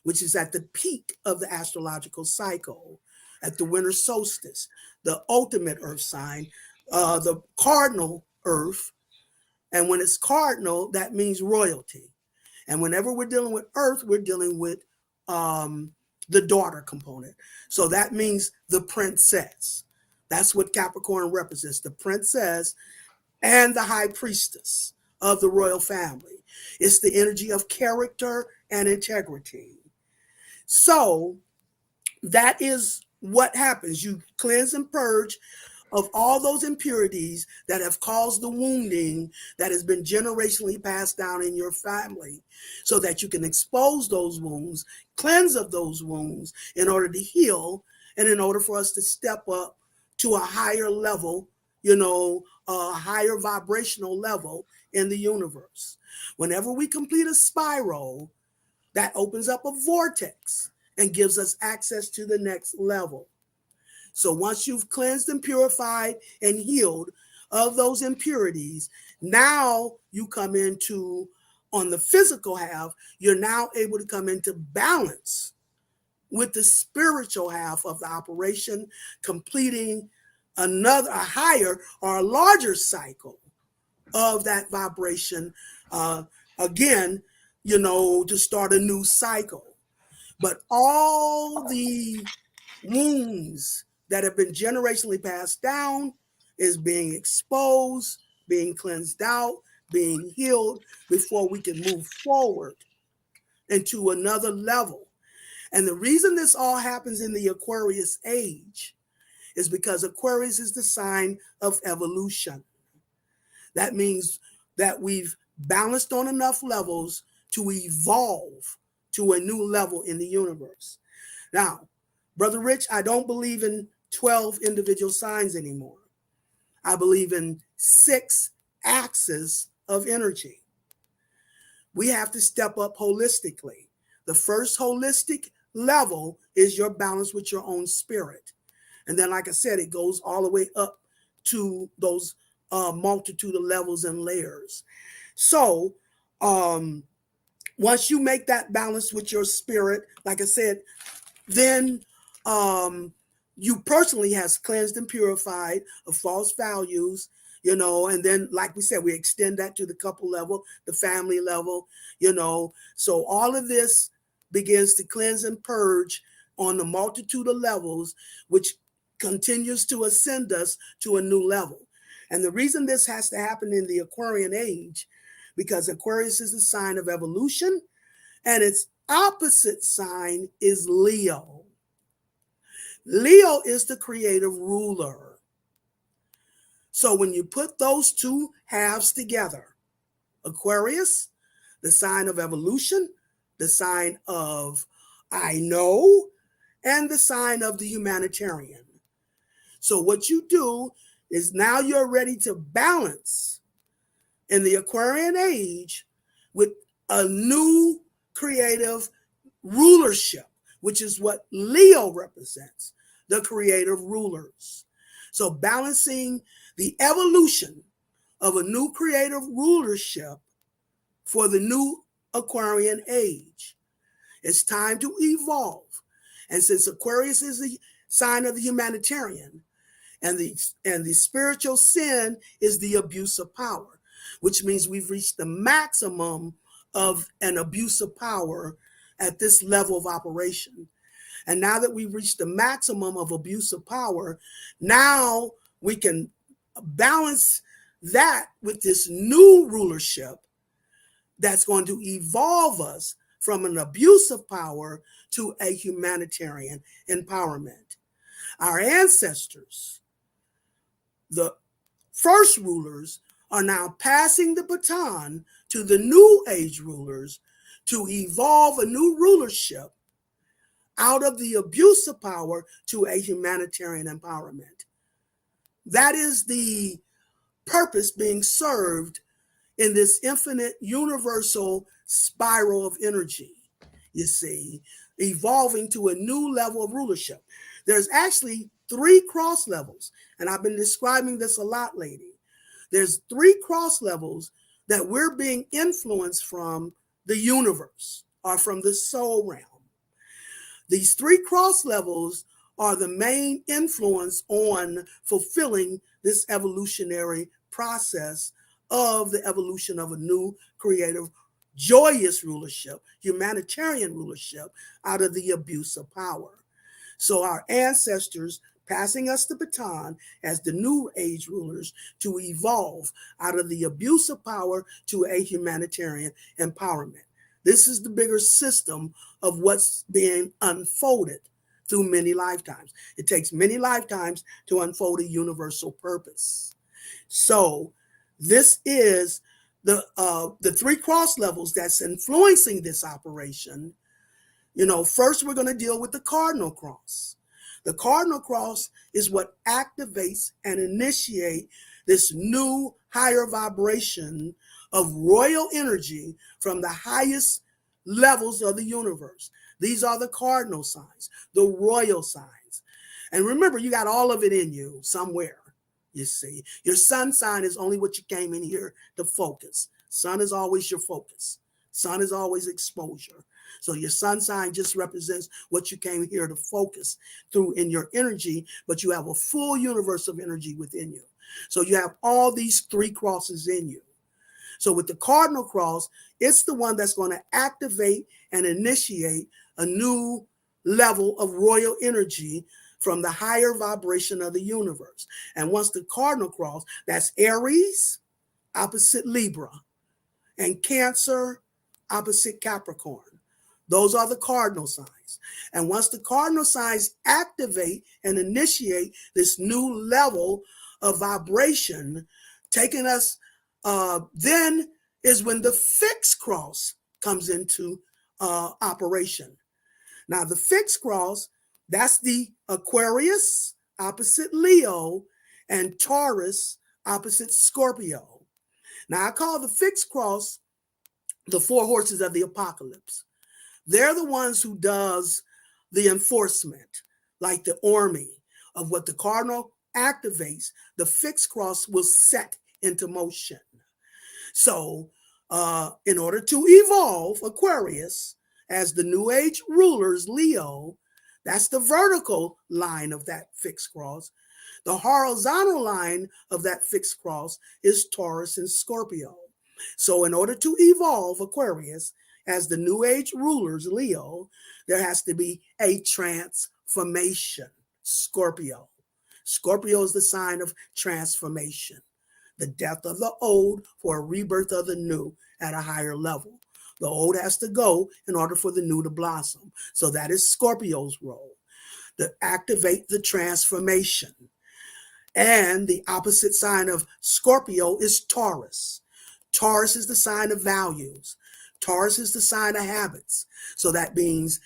which is at the peak of the astrological cycle, at the winter solstice, the ultimate earth sign, the cardinal earth. And when it's cardinal, that means royalty. And whenever we're dealing with earth, we're dealing with the daughter component. So that means the princess. That's what Capricorn represents, the princess and the high priestess of the royal family. It's the energy of character and integrity. So that is what happens. You cleanse and purge of all those impurities that have caused the wounding that has been generationally passed down in your family, so that you can expose those wounds, cleanse of those wounds in order to heal, and in order for us to step up to a higher level, a higher vibrational level in the universe. Whenever we complete a spiral, that opens up a vortex and gives us access to the next level. So once you've cleansed and purified and healed of those impurities, now you come into, on the physical half, you're now able to come into balance with the spiritual half of the operation, completing a higher or a larger cycle of that vibration, again, to start a new cycle. But all the wounds that have been generationally passed down is being exposed, being cleansed out, being healed before we can move forward into another level. And the reason this all happens in the Aquarius age is because Aquarius is the sign of evolution. That means that we've balanced on enough levels to evolve to a new level in the universe. Now, Brother Rich, I don't believe in 12 individual signs anymore. I believe in 6 axes of energy. We have to step up holistically. The first holistic level is your balance with your own spirit. And then, like I said, it goes all the way up to those multitude of levels and layers. So once you make that balance with your spirit, like I said, then you personally has cleansed and purified of false values, and then, like we said, we extend that to the couple level, the family level, so all of this begins to cleanse and purge on the multitude of levels, which continues to ascend us to a new level. And the reason this has to happen in the Aquarian age, because Aquarius is a sign of evolution, and its opposite sign is Leo. Leo is the creative ruler. So when you put those two halves together, Aquarius, the sign of evolution, the sign of I know, and the sign of the humanitarian. So what you do is now you're ready to balance in the Aquarian age with a new creative rulership, which is what Leo represents, the creative rulers. So balancing the evolution of a new creative rulership for the new Aquarian age. It's time to evolve. And since Aquarius is the sign of the humanitarian, and the spiritual sin is the abuse of power, which means we've reached the maximum of an abuse of power at this level of operation. And now that we've reached the maximum of abuse of power, now we can balance that with this new rulership that's going to evolve us from an abuse of power to a humanitarian empowerment. Our ancestors, the first rulers, are now passing the baton to the new age rulers to evolve a new rulership out of the abuse of power to a humanitarian empowerment. That is the purpose being served in this infinite universal spiral of energy, you see, evolving to a new level of rulership. There's actually 3 cross levels, and I've been describing this a lot lately. There's 3 cross levels that we're being influenced from the universe or from the soul realm. These 3 cross levels are the main influence on fulfilling this evolutionary process of the evolution of a new creative, joyous rulership, humanitarian rulership out of the abuse of power. So our ancestors passing us the baton as the new age rulers to evolve out of the abuse of power to a humanitarian empowerment. This is the bigger system of what's being unfolded through many lifetimes. It takes many lifetimes to unfold a universal purpose. So this is the 3 cross levels that's influencing this operation. You know, first we're going to deal with the cardinal cross. The cardinal cross is what activates and initiates this new higher vibration of royal energy from the highest levels of the universe. These are the cardinal signs, the royal signs. And remember, you got all of it in you somewhere, you see. Your sun sign is only what you came in here to focus. Sun is always your focus. Sun is always exposure. So your sun sign just represents what you came here to focus through in your energy, but you have a full universe of energy within you. So you have all these 3 crosses in you. So with the cardinal cross, it's the one that's going to activate and initiate a new level of royal energy from the higher vibration of the universe. And once the cardinal cross, that's Aries, opposite Libra, and Cancer, opposite Capricorn. Those are the cardinal signs. And once the cardinal signs activate and initiate this new level of vibration, taking us, then is when the fixed cross comes into operation. Now, the fixed cross, that's the Aquarius opposite Leo and Taurus opposite Scorpio. Now, I call the fixed cross the 4 horses of the apocalypse. They're the ones who does the enforcement, like the army of what the cardinal activates, the fixed cross will set into motion. So in order to evolve Aquarius as the new age rulers, Leo, that's the vertical line of that fixed cross. The horizontal line of that fixed cross is Taurus and Scorpio. So in order to evolve Aquarius as the new age rulers, Leo, there has to be a transformation, Scorpio. Scorpio is the sign of transformation, the death of the old for a rebirth of the new at a higher level. The old has to go in order for the new to blossom. So that is Scorpio's role, to activate the transformation. And the opposite sign of Scorpio is Taurus. Taurus is the sign of values. Taurus is the sign of habits. So that means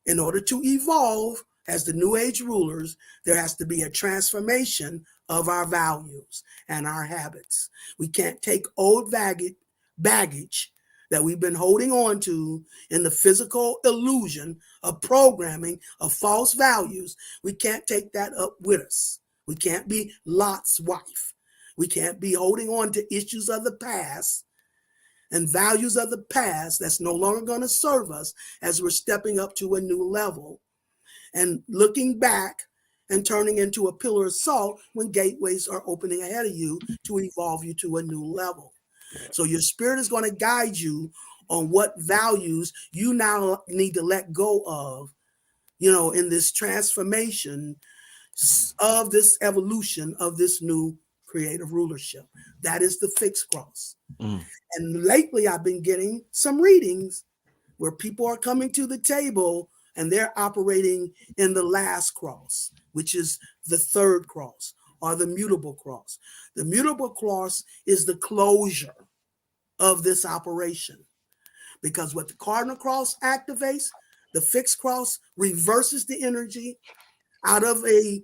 in order to evolve as the New Age rulers, there has to be a transformation of our values and our habits. We can't take old baggage that we've been holding on to in the physical illusion of programming of false values. We can't take that up with us. We can't be Lot's wife. We can't be holding on to issues of the past and values of the past that's no longer going to serve us as we're stepping up to a new level and looking back and turning into a pillar of salt when gateways are opening ahead of you to evolve you to a new level. So your spirit is going to guide you on what values you now need to let go of, in this transformation of this evolution of this new creative rulership. That is the fixed cross. And lately I've been getting some readings where people are coming to the table and they're operating in the last cross, which is the third cross or the mutable cross. The mutable cross is the closure of this operation, because what the cardinal cross activates, the fixed cross reverses the energy out of a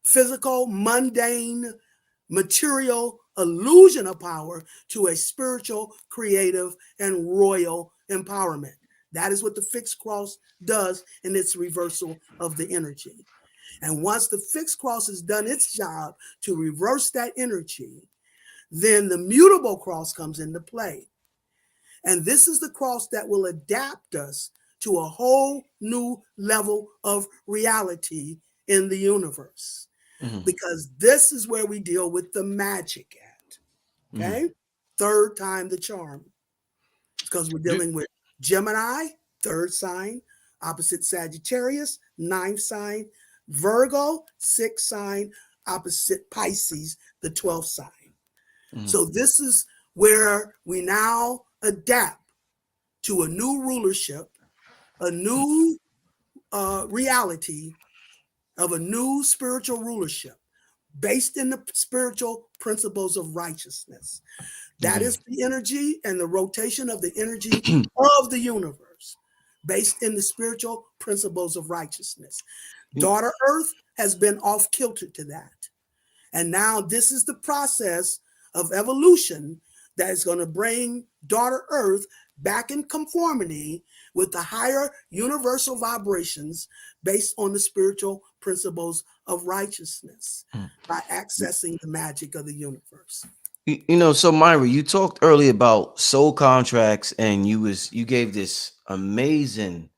physical, mundane, material illusion of power to a spiritual, creative, and royal empowerment. That is what the fixed cross does in its reversal of the energy. And once the fixed cross has done its job to reverse that energy, then the mutable cross comes into play. And this is the cross that will adapt us to a whole new level of reality in the universe. Because this is where we deal with the magic at. Okay? Third time the charm. Because we're dealing with Gemini, third sign, opposite Sagittarius, ninth sign, Virgo, sixth sign, opposite Pisces, the 12th sign. So this is where we now adapt to a new rulership, a new reality of a new spiritual rulership based in the spiritual principles of righteousness. That is the energy and the rotation of the energy of the universe based in the spiritual principles of righteousness. Daughter Earth has been off kilter to that. And now this is the process of evolution that is going to bring Daughter Earth back in conformity with the higher universal vibrations based on the spiritual principles of righteousness by accessing the magic of the universe. So Myra, you talked earlier about soul contracts, and you gave this amazing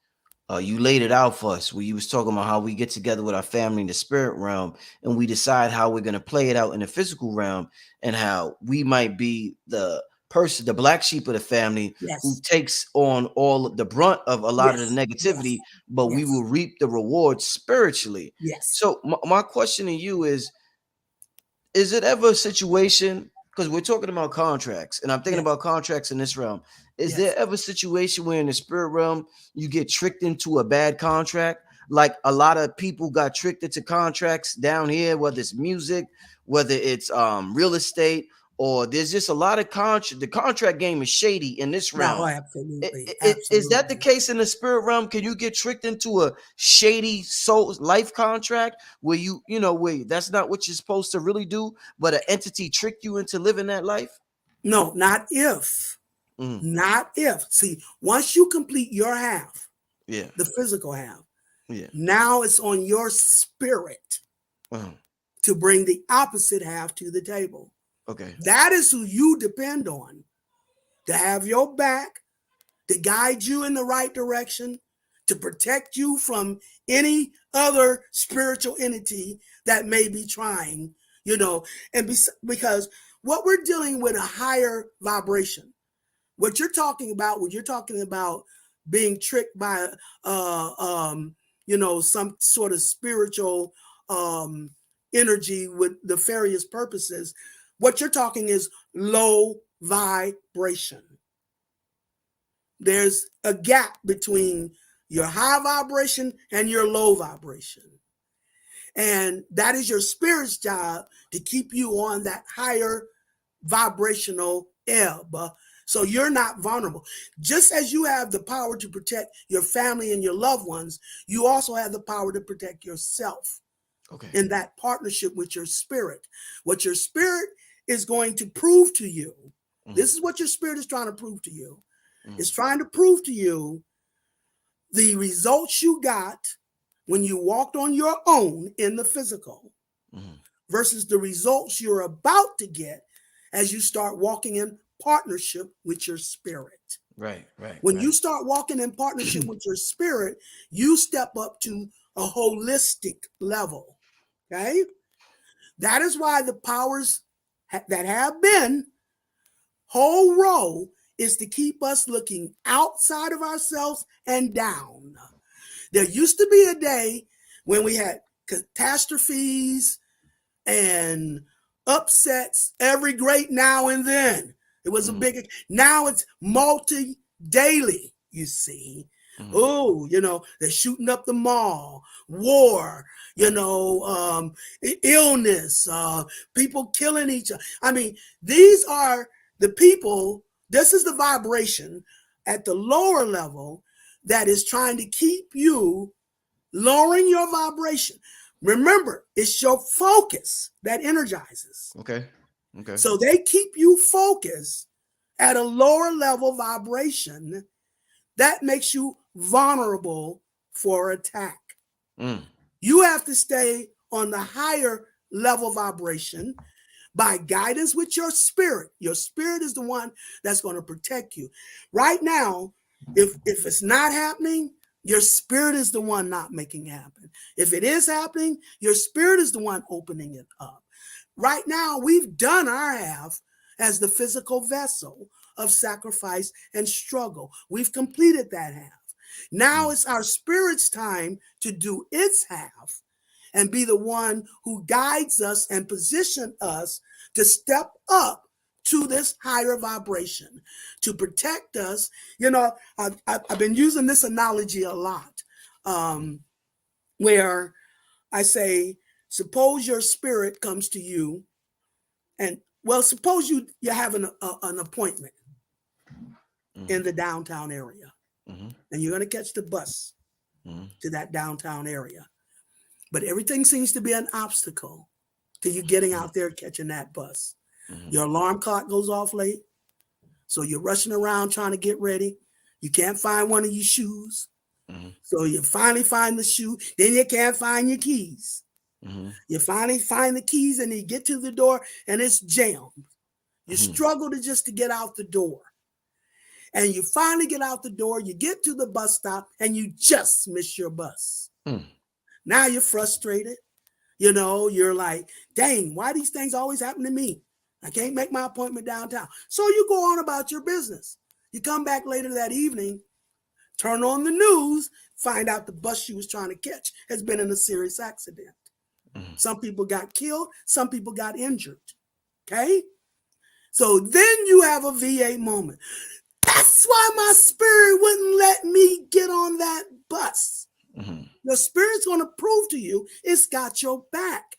you laid it out for us where you was talking about how we get together with our family in the spirit realm and we decide how we're going to play it out in the physical realm, and how we might be the person, the black sheep of the family, who takes on all the brunt of a lot of the negativity, but we will reap the rewards spiritually. So my question to you is it ever a situation, because we're talking about contracts and I'm thinking about contracts in this realm, is there ever a situation where in the spirit realm you get tricked into a bad contract? Like a lot of people got tricked into contracts down here, whether it's music, whether it's real estate, or there's just a lot of the contract game is shady in this realm. No, absolutely. Is that the case in the spirit realm? Can you get tricked into a shady soul life contract where where that's not what you're supposed to really do, but an entity tricked you into living that life? No, not if. Not if. See, once you complete your half, the physical half, now it's on your spirit to bring the opposite half to the table. Okay. That is who you depend on to have your back, to guide you in the right direction, to protect you from any other spiritual entity that may be trying, and because what we're dealing with a higher vibration. What you're talking about when you're talking about being tricked by some sort of spiritual energy with nefarious purposes, what you're talking is low vibration. There's a gap between your high vibration and your low vibration. And that is your spirit's job to keep you on that higher vibrational ebb So you're not vulnerable. Just as you have the power to protect your family and your loved ones, you also have the power to protect yourself in that partnership with your spirit. What your spirit is going to prove to you, this is what your spirit is trying to prove to you. It's trying to prove to you the results you got when you walked on your own in the physical versus the results you're about to get as you start walking in partnership with your spirit. Right. When you start walking in partnership with your spirit, you step up to a holistic level. Okay? That is why the powers that have been whole role is to keep us looking outside of ourselves and down. There used to be a day when we had catastrophes and upsets every great now and then. It was a big, now it's multi-daily, you see. Oh, they're shooting up the mall, war, illness, people killing each other. I mean, these are the people, this is the vibration at the lower level that is trying to keep you lowering your vibration. Remember, it's your focus that energizes. Okay. So they keep you focused at a lower level vibration that makes you vulnerable for attack. You have to stay on the higher level vibration by guidance with your spirit. Your spirit is the one that's going to protect you. Right now, if it's not happening, your spirit is the one not making it happen. If it is happening, your spirit is the one opening it up. Right now, we've done our half as the physical vessel of sacrifice and struggle. We've completed that half. Now it's our spirit's time to do its half and be the one who guides us and position us to step up to this higher vibration, to protect us. I've been using this analogy a lot, where I say, suppose your spirit comes to you and, suppose you have an appointment in the downtown area, and you're going to catch the bus to that downtown area. But everything seems to be an obstacle to you getting out there catching that bus. Your alarm clock goes off late, so you're rushing around trying to get ready. You can't find one of your shoes. So you finally find the shoe, then you can't find your keys. You finally find the keys and you get to the door and it's jammed. You struggle to get out the door. And you finally get out the door, you get to the bus stop and you just miss your bus. Now you're frustrated. You're like, dang, why these things always happen to me? I can't make my appointment downtown. So you go on about your business. You come back later that evening, turn on the news, find out the bus you was trying to catch has been in a serious accident. Some people got killed, some people got injured. Okay? So then you have a V8 moment. That's why my spirit wouldn't let me get on that bus. Your spirit's going to prove to you it's got your back.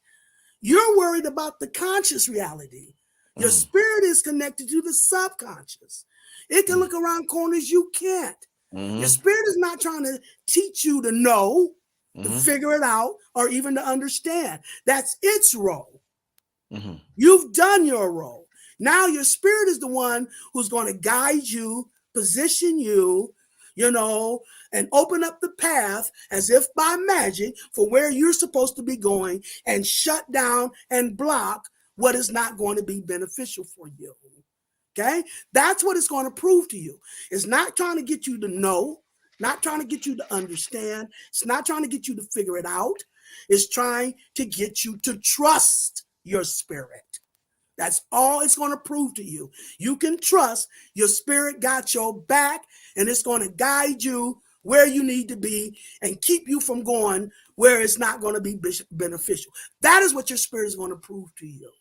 You're worried about the conscious reality. Your spirit is connected to the subconscious. It can look around corners you can't. Your spirit is not trying to teach you to know, to figure it out, or even to understand. That's its role. You've done your role. Now your spirit is the one who's going to guide you, position you, and open up the path as if by magic for where you're supposed to be going and shut down and block what is not going to be beneficial for you. Okay? That's what it's going to prove to you. It's not trying to get you to know, not trying to get you to understand. It's not trying to get you to figure it out. It's trying to get you to trust your spirit. That's all it's going to prove to you. You can trust your spirit got your back, and it's going to guide you where you need to be and keep you from going where it's not going to be beneficial. That is what your spirit is going to prove to you.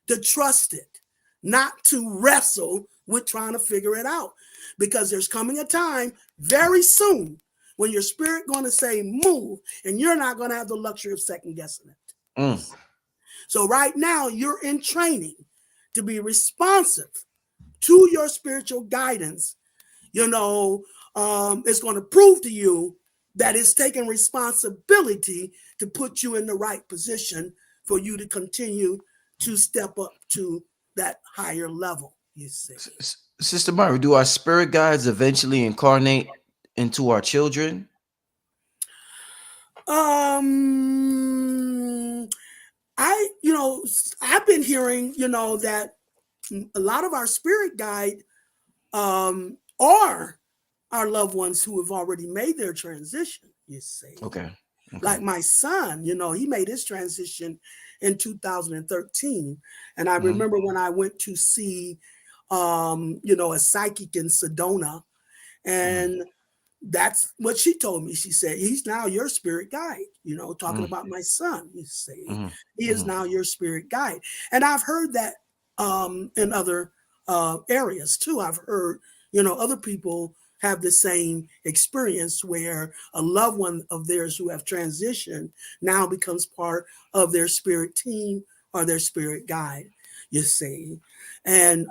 To trust it, not to wrestle with trying to figure it out. Because there's coming a time very soon when your spirit going to say move, and you're not going to have the luxury of second guessing it. So right now you're in training to be responsive to your spiritual guidance, it's going to prove to you that it's taking responsibility to put you in the right position for you to continue to step up to that higher level, you see. Sister Myra, do our spirit guides eventually incarnate into our children? I've been hearing, that a lot of our spirit guide are our loved ones who have already made their transition, you see. Okay. Like my son, he made his transition in 2013. And I remember when I went to see, a psychic in Sedona, and that's what she told me. She said, he's now your spirit guide, talking about my son, you see. He is now your spirit guide. And I've heard that in other areas too. I've heard, other people have the same experience where a loved one of theirs who have transitioned now becomes part of their spirit team or their spirit guide, you see. And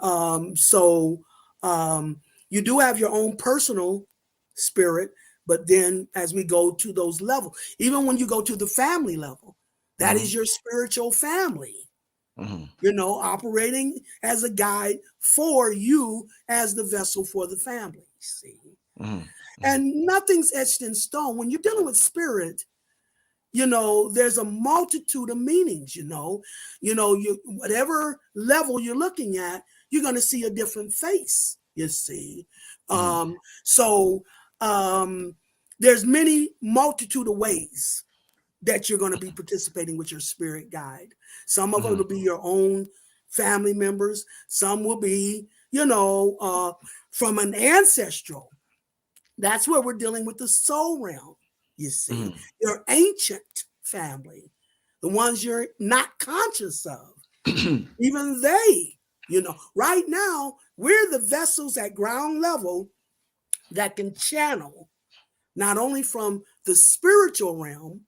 so you do have your own personal spirit, but then as we go to those levels, even when you go to the family level, that is your spiritual family, operating as a guide for you as the vessel for the family, see. And nothing's etched in stone. When you're dealing with spirit, there's a multitude of meanings, whatever level you're looking at, you're going to see a different face, you see. So there's many multitude of ways that you're going to be participating with your spirit guide. Some of it will be your own family members. Some will be, from an ancestral. That's where we're dealing with the soul realm, you see. Your ancient family, the ones you're not conscious of. Even they, right now, we're the vessels at ground level that can channel not only from the spiritual realm,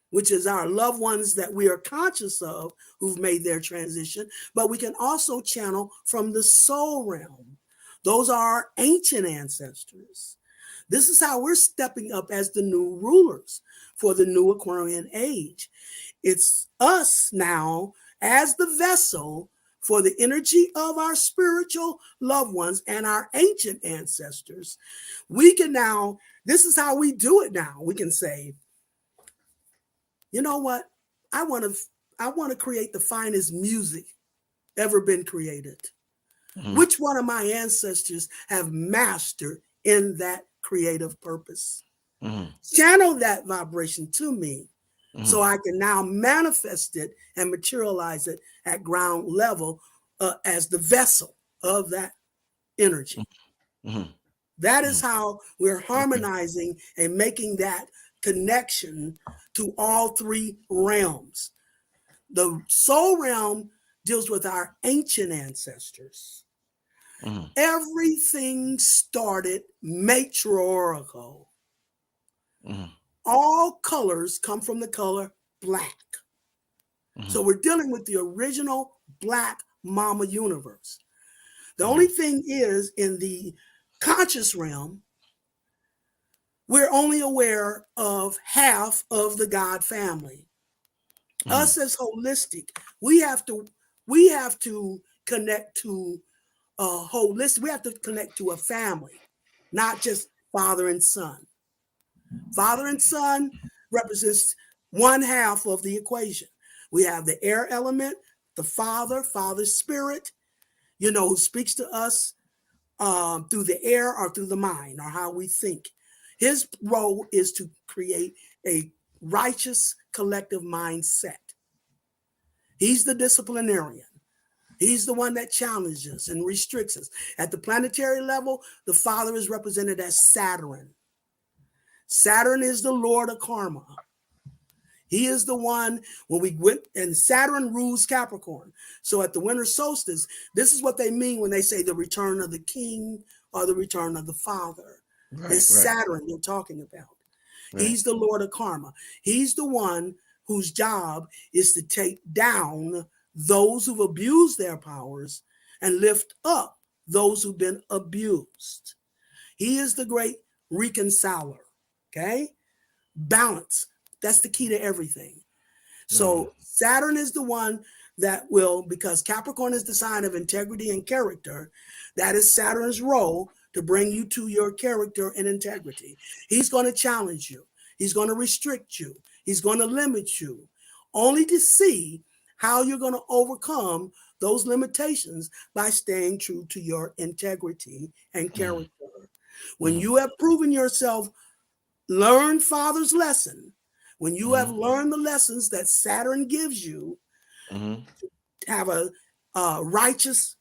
which is our loved ones that we are conscious of who've made their transition, but we can also channel from the soul realm. Those are our ancient ancestors. This is how we're stepping up as the new rulers for the new Aquarian age. It's us now as the vessel for the energy of our spiritual loved ones and our ancient ancestors. We can now, this is how we do it now. We can say, you know what? I want to create the finest music ever been created. Which one of my ancestors have mastered in that creative purpose? Channel that vibration to me so I can now manifest it and materialize it at ground level as the vessel of that energy. That is how we're harmonizing and making that connection to all three realms. The soul realm deals with our ancient ancestors. Everything started matriarchal. All colors come from the color black. So we're dealing with the original black mama universe. The only thing is, in the conscious realm, we're only aware of half of the God family. Us as holistic, we have to connect to a holistic. We have to connect to a family, not just father and son. Father and son represents one half of the equation. We have the air element, the father's spirit, who speaks to us through the air or through the mind or how we think. His role is to create a righteous collective mindset. He's the disciplinarian. He's the one that challenges and restricts us. At the planetary level, the father is represented as Saturn. Saturn is the lord of karma. He is the one when we went, and Saturn rules Capricorn. So at the winter solstice, this is what they mean when they say the return of the king or the return of the father. It's Saturn they're talking about. He's the lord of karma. He's the one whose job is to take down those who've abused their powers and lift up those who've been abused. He is the great reconciler. Okay? Balance. That's the key to everything. So Saturn is the one that will, because Capricorn is the sign of integrity and character, that is Saturn's role to bring you to your character and integrity. He's going to challenge you. He's going to restrict you. He's going to limit you, only to see how you're going to overcome those limitations by staying true to your integrity and character. When you have proven yourself, learned Father's lesson, when you have learned the lessons that Saturn gives you, have a righteous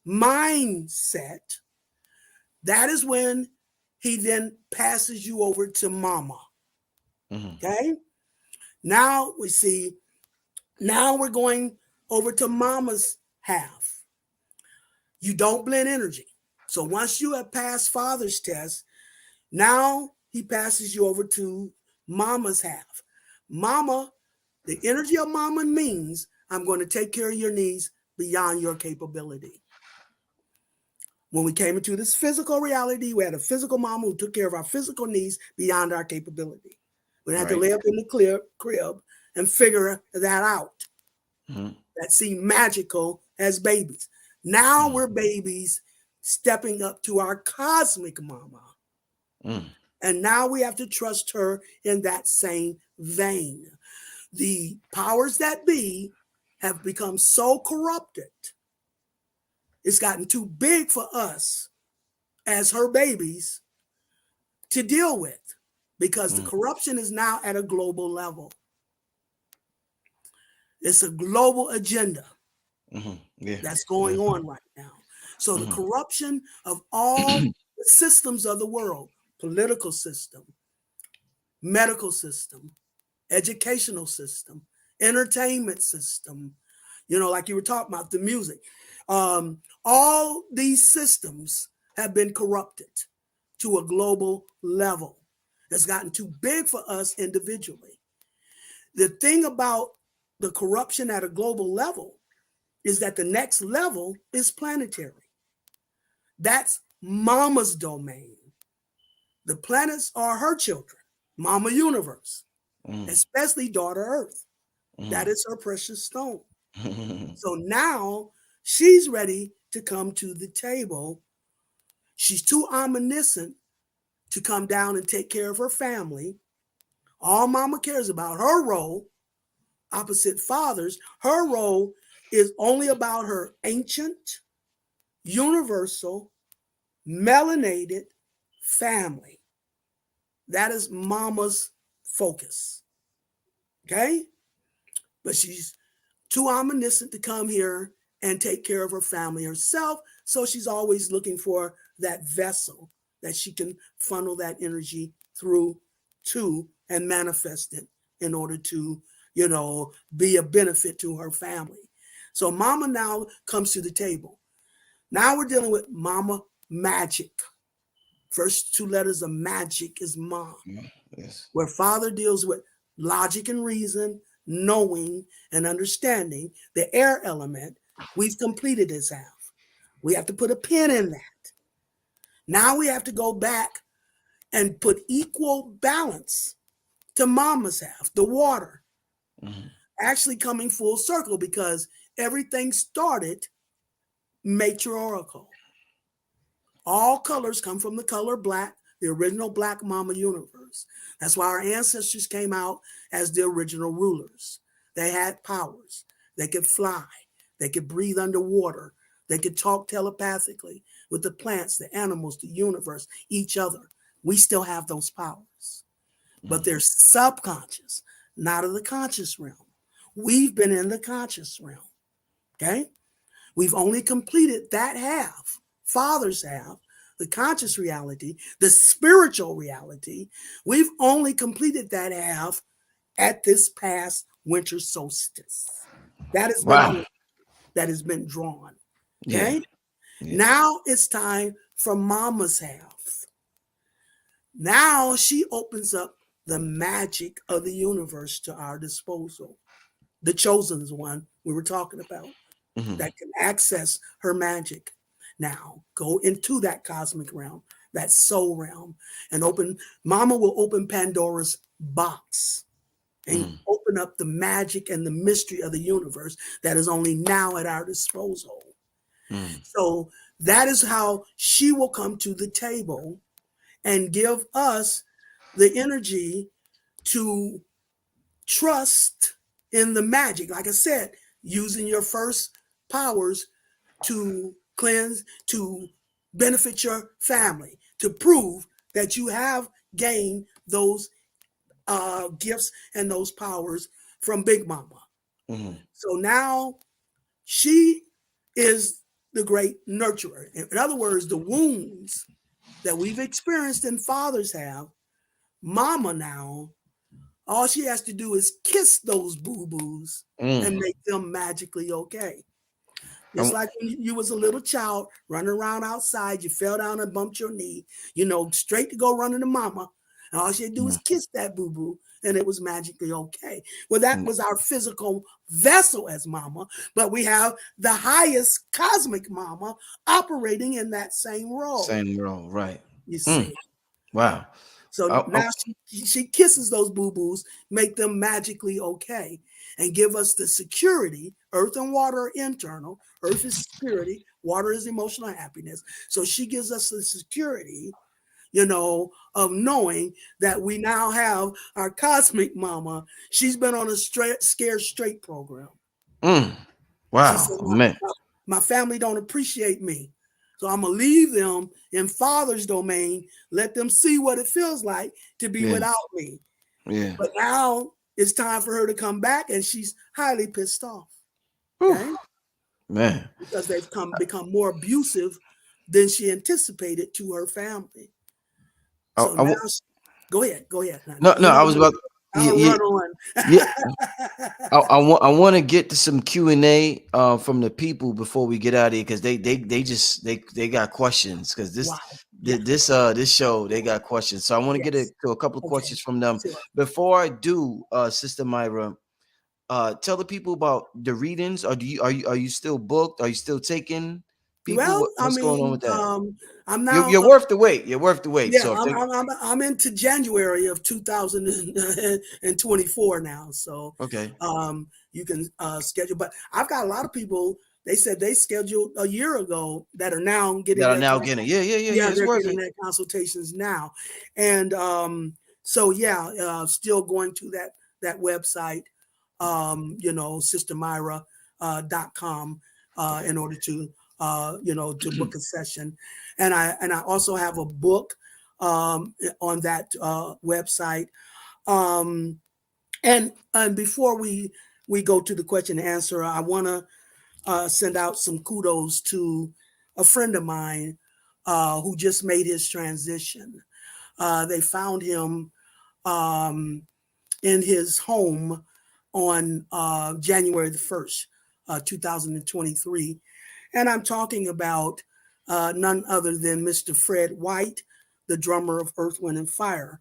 mindset, that is when he then passes you over to Mama. Okay? Now we see, now we're going over to Mama's half. You don't blend energy. So once you have passed Father's test, now he passes you over to Mama's half. Mama, the energy of Mama means I'm going to take care of your needs beyond your capability. When we came into this physical reality, we had a physical mama who took care of our physical needs beyond our capability. We had to lay up in the crib and figure that out. That seemed magical as babies. Now we're babies stepping up to our cosmic mama. And now we have to trust her in that same vein. The powers that be have become so corrupted. It's gotten too big for us as her babies to deal with, because the corruption is now at a global level. It's a global agenda that's going on right now. So the corruption of all the systems of the world, political system, medical system, educational system, entertainment system, like you were talking about, the music. All these systems have been corrupted to a global level. It's gotten too big for us individually. The thing about the corruption at a global level is that the next level is planetary. That's Mama's domain. The planets are her children, Mama Universe, especially Daughter Earth. That is her precious stone. So now she's ready to come to the table. She's too omniscient to come down and take care of her family. All Mama cares about, her role, opposite Father's, her role is only about her ancient, universal, melanated family. That is Mama's focus. Okay? But she's too omniscient to come here and take care of her family herself. So she's always looking for that vessel that she can funnel that energy through to and manifest it in order to, be a benefit to her family. So Mama now comes to the table. Now we're dealing with Mama Magic. First two letters of magic is Mom. Yes. Where Father deals with logic and reason, knowing and understanding, the air element. We've completed his half. We have to put a pin in that. Now we have to go back and put equal balance to Mama's half, the water. Actually coming full circle, because everything started matriarchal. All colors come from the color black, the original Black Mama universe. That's why our ancestors came out as the original rulers. They had powers. They could fly. They could breathe underwater. They could talk telepathically with the plants, the animals, the universe, each other. We still have those powers. But they're subconscious, not of the conscious realm. We've been in the conscious realm. Okay? We've only completed that half, Father's half, the conscious reality, the spiritual reality. We've only completed that half at this past winter solstice. That has been drawn. Okay? Yeah. Now it's time for Mama's half. Now she opens up the magic of the universe to our disposal. The chosen one we were talking about that can access her magic. now go into that cosmic realm, that soul realm, and Mama will open Pandora's box and open up the magic and the mystery of the universe that is only now at our disposal. So that is how she will come to the table and give us the energy to trust in the magic. Like I said, using your first powers to cleanse, to benefit your family, to prove that you have gained those gifts and those powers from Big Mama. So now she is the great nurturer. In other words, the wounds that we've experienced and fathers have, Mama now, all she has to do is kiss those boo-boos and make them magically okay. Just like when you was a little child running around outside, you fell down and bumped your knee, straight to go running to Mama. And all she had to do was kiss that boo-boo and it was magically okay. Well, that was our physical vessel as Mama, but we have the highest cosmic Mama operating in that same role. Same role, right. You see. Wow. So now she kisses those boo-boos, make them magically okay, and give us the security. Earth and water are internal. Earth is security. Water is emotional happiness. So she gives us the security, of knowing that we now have our cosmic Mama. She's been on a Scared Straight program. Wow, she said, man. My family don't appreciate me. So I'm going to leave them in Father's domain, let them see what it feels like to be without me. Yeah. But now it's time for her to come back, and she's highly pissed off. Okay? Man. Because they've become more abusive than she anticipated to her family. So now, go ahead. No, I was about. I'll run on. Yeah. I want to get to some Q&A from the people before we get out of here, because they got questions, because this show they got questions. So I want to get to a couple of questions from them. Sure. Before I do, Sister Myra, tell the people about the readings. Or are you still booked? Are you still taking people? Well, What's going on with that? I'm now. You're worth the wait. You're worth the wait. Yeah, So I'm into January of 2024 now. So okay. You can schedule, but I've got a lot of people. They said they scheduled a year ago that are now getting. They're they're getting their consultations now, and still going to that website, sistermyra.com in order to to book a session. And I also have a book on that website. And before we go to the question and answer, I want to send out some kudos to a friend of mine who just made his transition. They found him in his home on January the 1st, 2023. And I'm talking about none other than Mr. Fred White, the drummer of Earth, Wind, and Fire.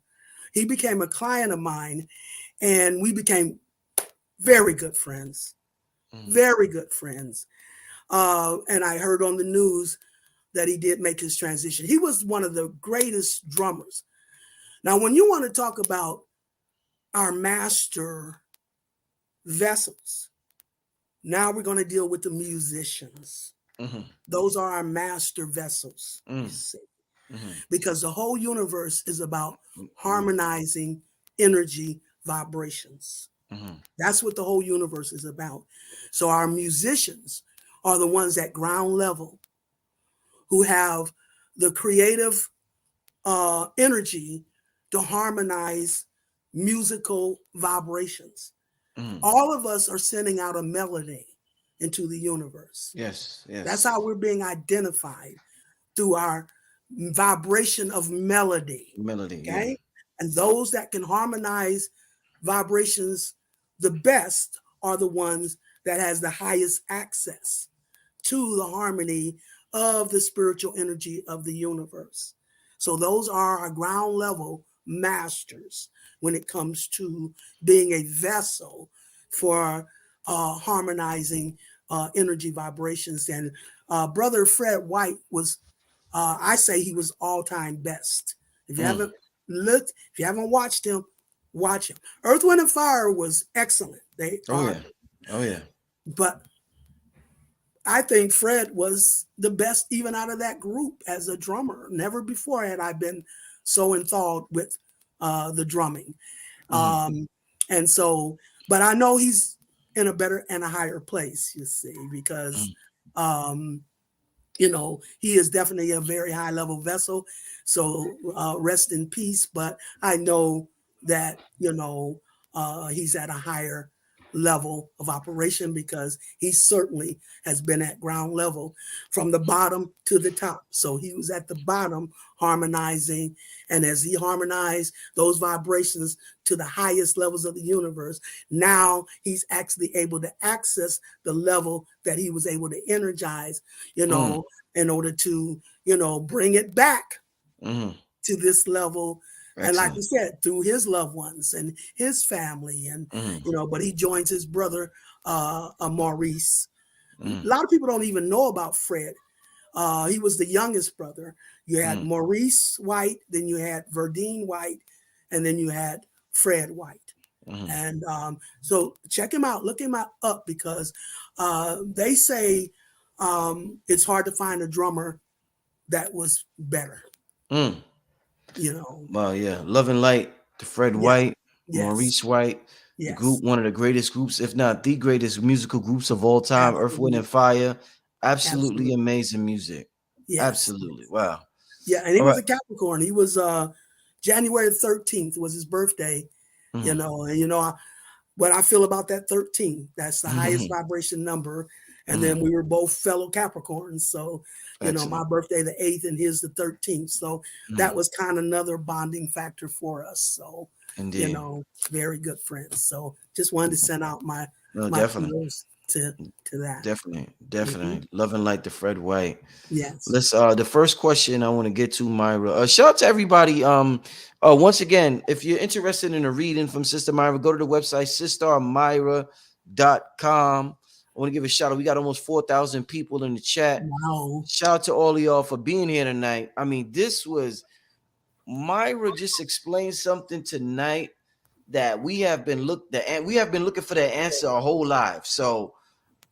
He became a client of mine, and we became very good friends, very good friends. And I heard on the news that he did make his transition. He was one of the greatest drummers. Now, when you want to talk about our master vessels, now we're going to deal with the musicians. Those are our master vessels, you see. Because the whole universe is about harmonizing energy vibrations. That's what the whole universe is about. So our musicians are the ones at ground level who have the creative energy to harmonize musical vibrations. All of us are sending out a melody into the universe. Yes. That's how we're being identified, through our vibration of melody. Okay. Yeah. And those that can harmonize vibrations the best are the ones that has the highest access to the harmony of the spiritual energy of the universe. So those are our ground level masters when it comes to being a vessel for harmonizing energy vibrations and Brother Fred White was, I say he was all-time best. If you haven't looked, if you haven't watched him, watch him. Earth, Wind, and Fire was excellent. They are. Yeah. Oh yeah. But I think Fred was the best even out of that group as a drummer. Never before had I been so enthralled with the drumming. And so, but I know he's in a better and a higher place, you see, because you know, he is definitely a very high level vessel. So rest in peace. But I know that, you know, he's at a higher level of operation because he certainly has been at ground level from the bottom to the top. So he was at the bottom harmonizing. And as he harmonized those vibrations to the highest levels of the universe, now he's actually able to access the level that he was able to energize, you know, in order to, you know, bring it back to this level. Excellent. And like you said, through his loved ones and his family, and you know, but he joins his brother Maurice. A lot of people don't even know about Fred. He was the youngest brother. You had Maurice White, then you had Verdine White, and then you had Fred White. And so check him out, look him up, because they say it's hard to find a drummer that was better. You know. Well, yeah, Love and Light, the Fred White, Maurice White, the group, one of the greatest groups, if not the greatest musical groups of all time. Absolutely. Earth, Wind, and Fire. Absolutely amazing music. Yes. Absolutely. Wow. Yeah, and he was a Capricorn. He was January 13th was his birthday. You know, and you know what I feel about that 13. That's the highest vibration number. And then we were both fellow Capricorns. So, you know, my birthday the 8th and his the 13th. So that was kind of another bonding factor for us. So, you know, very good friends. So just wanted to send out my kudos to that. Definitely. Love and Light, the Fred White. Yes. Let's the first question I want to get to, Myra. Shout out to everybody. Once again, if you're interested in a reading from Sister Myra, go to the website sistarmyra.com. I want to give a shout out. We got almost 4,000 people in the chat. Wow. Shout out to all of y'all for being here tonight. I mean, this was Myra just explained something tonight that we have been looking for that answer our whole life. So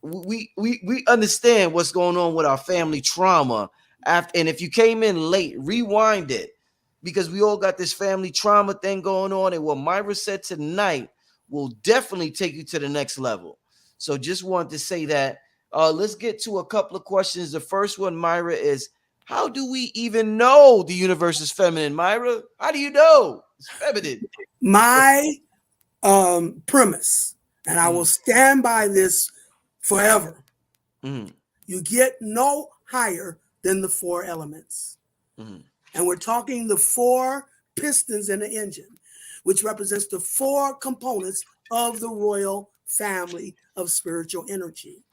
we understand what's going on with our family trauma. And if you came in late, rewind it, because we all got this family trauma thing going on. And what Myra said tonight will definitely take you to the next level. So just wanted to say that. Let's get to a couple of questions. The first one, Myra, is how do we even know the universe is feminine, Myra? How do you know it's feminine? My premise, and I will stand by this forever. You get no higher than the 4 elements. And we're talking the 4 pistons in the engine, which represents the 4 components of the royal family of spiritual energy.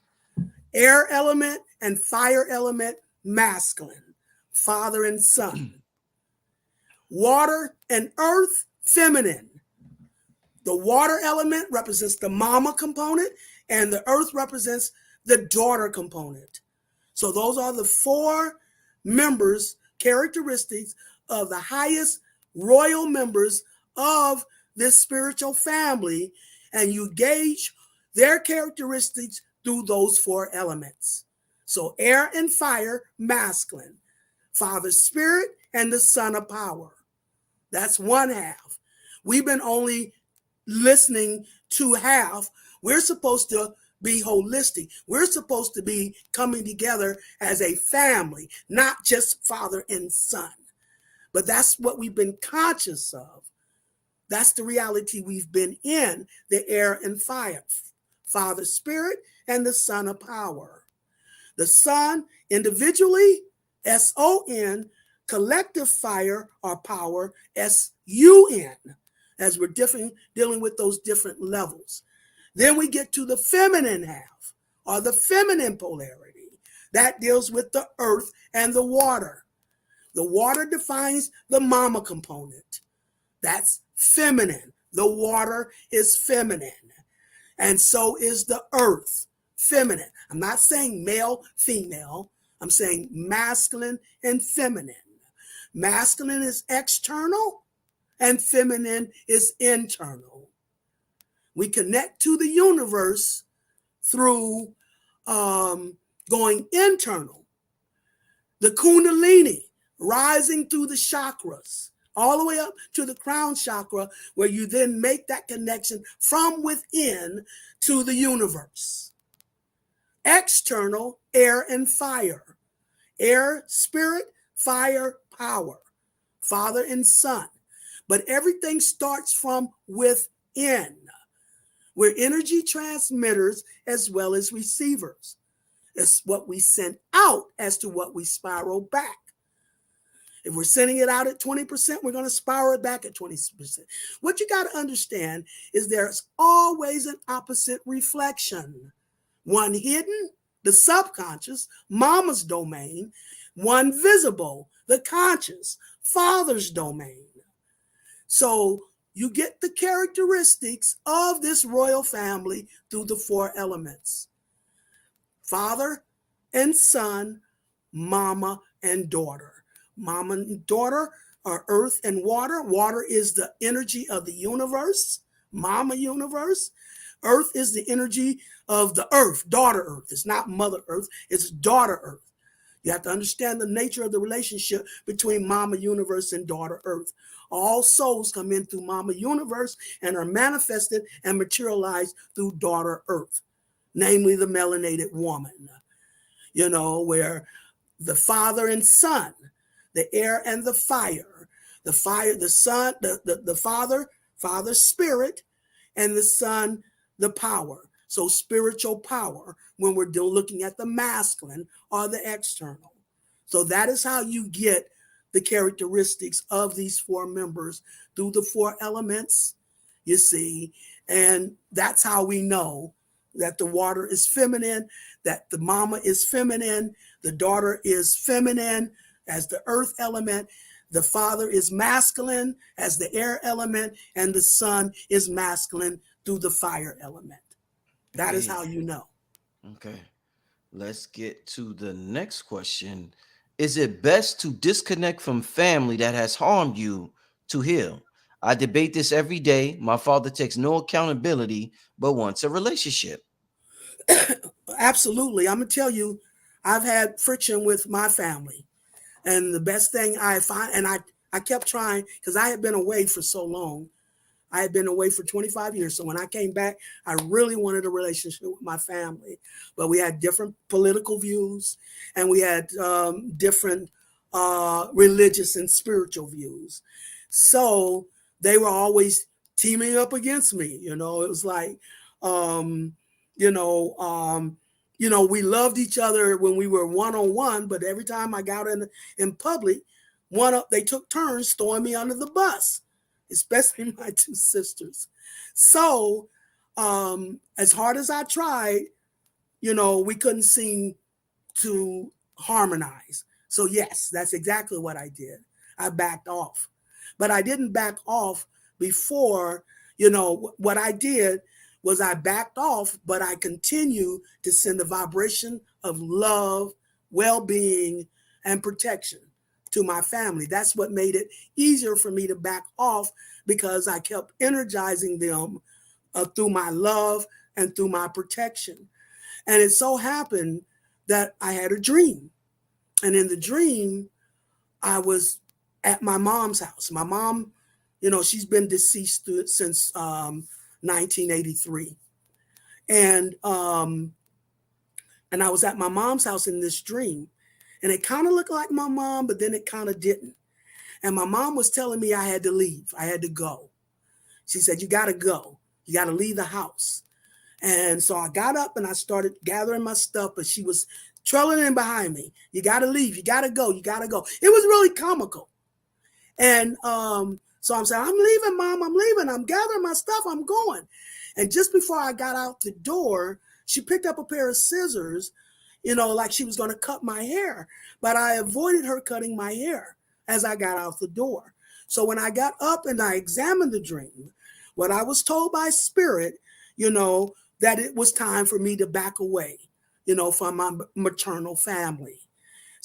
Air element and fire element, masculine, father and son. Water and earth, feminine. The water element represents the mama component, and the earth represents the daughter component. So those are the 4 members, characteristics of the highest royal members of this spiritual family, and you gauge their characteristics through those 4 elements. So air and fire, masculine. Father spirit and the son of power. That's one half. We've been only listening to half. We're supposed to be holistic. We're supposed to be coming together as a family, not just father and son. But that's what we've been conscious of. That's the reality we've been in, the air and fire. Father spirit and the son of power. The son individually, S-O-N, collective fire or power, S-U-N, as we're dealing with those different levels. Then we get to the feminine half, or the feminine polarity. That deals with the earth and the water. The water defines the mama component. That's feminine. The water is feminine. And so is the earth, feminine. I'm not saying male, female. I'm saying masculine and feminine. Masculine is external and feminine is internal. We connect to the universe through going internal. The Kundalini rising through the chakras, all the way up to the crown chakra, where you then make that connection from within to the universe. External, air and fire. Air, spirit, fire, power. Father and son. But everything starts from within. We're energy transmitters as well as receivers. It's what we send out as to what we spiral back. If we're sending it out at 20%, we're going to spiral it back at 20%. What you got to understand is there's always an opposite reflection. One hidden, the subconscious, mama's domain. One visible, the conscious, father's domain. So you get the characteristics of this royal family through the four elements. Father and son, mama and daughter. Mama and daughter are earth and water. Water is the energy of the universe, mama universe. Earth is the energy of the earth, daughter earth. It's not mother earth, it's daughter earth. You have to understand the nature of the relationship between mama universe and daughter earth. All souls come in through mama universe and are manifested and materialized through daughter earth, namely the melanated woman, where the father and son, the air and the fire, the son, the father's spirit, and the son, the power. So spiritual power when we're looking at the masculine or the external. So that is how you get the characteristics of these four members through the four elements, you see. And that's how we know that the water is feminine, that the mama is feminine, the daughter is feminine as the earth element, the father is masculine as the air element, and the son is masculine through the fire element. That is how you know. Okay. Let's get to the next question. Is it best to disconnect from family that has harmed you to heal? I debate this every day. My father takes no accountability but wants a relationship. Absolutely. I'm going to tell you, I've had friction with my family. And the best thing I find, and I kept trying because I had been away for so long. I had been away for 25 years. So when I came back, I really wanted a relationship with my family. But we had different political views and we had different religious and spiritual views. So they were always teaming up against me. It was like, we loved each other when we were one-on-one, but every time I got in public, they took turns throwing me under the bus, especially my two sisters. So as hard as I tried, we couldn't seem to harmonize. So yes, that's exactly what I did. I backed off. But I didn't back off before, what I did was I backed off, but I continue to send the vibration of love, well-being, and protection to my family. That's what made it easier for me to back off because I kept energizing them through my love and through my protection. And it so happened that I had a dream. And in the dream, I was at my mom's house. My mom, she's been deceased since 1983. And I was at my mom's house in this dream. And it kind of looked like my mom, but then it kind of didn't. And my mom was telling me I had to leave. I had to go. She said, you got to go. You got to leave the house. And so I got up and I started gathering my stuff, but she was trailing in behind me. You got to leave. You got to go. You got to go. It was really comical. And so I'm saying, I'm leaving, Mom. I'm leaving. I'm gathering my stuff. I'm going. And just before I got out the door, she picked up a pair of scissors, like she was going to cut my hair. But I avoided her cutting my hair as I got out the door. So when I got up and I examined the dream, what I was told by spirit, that it was time for me to back away, from my maternal family.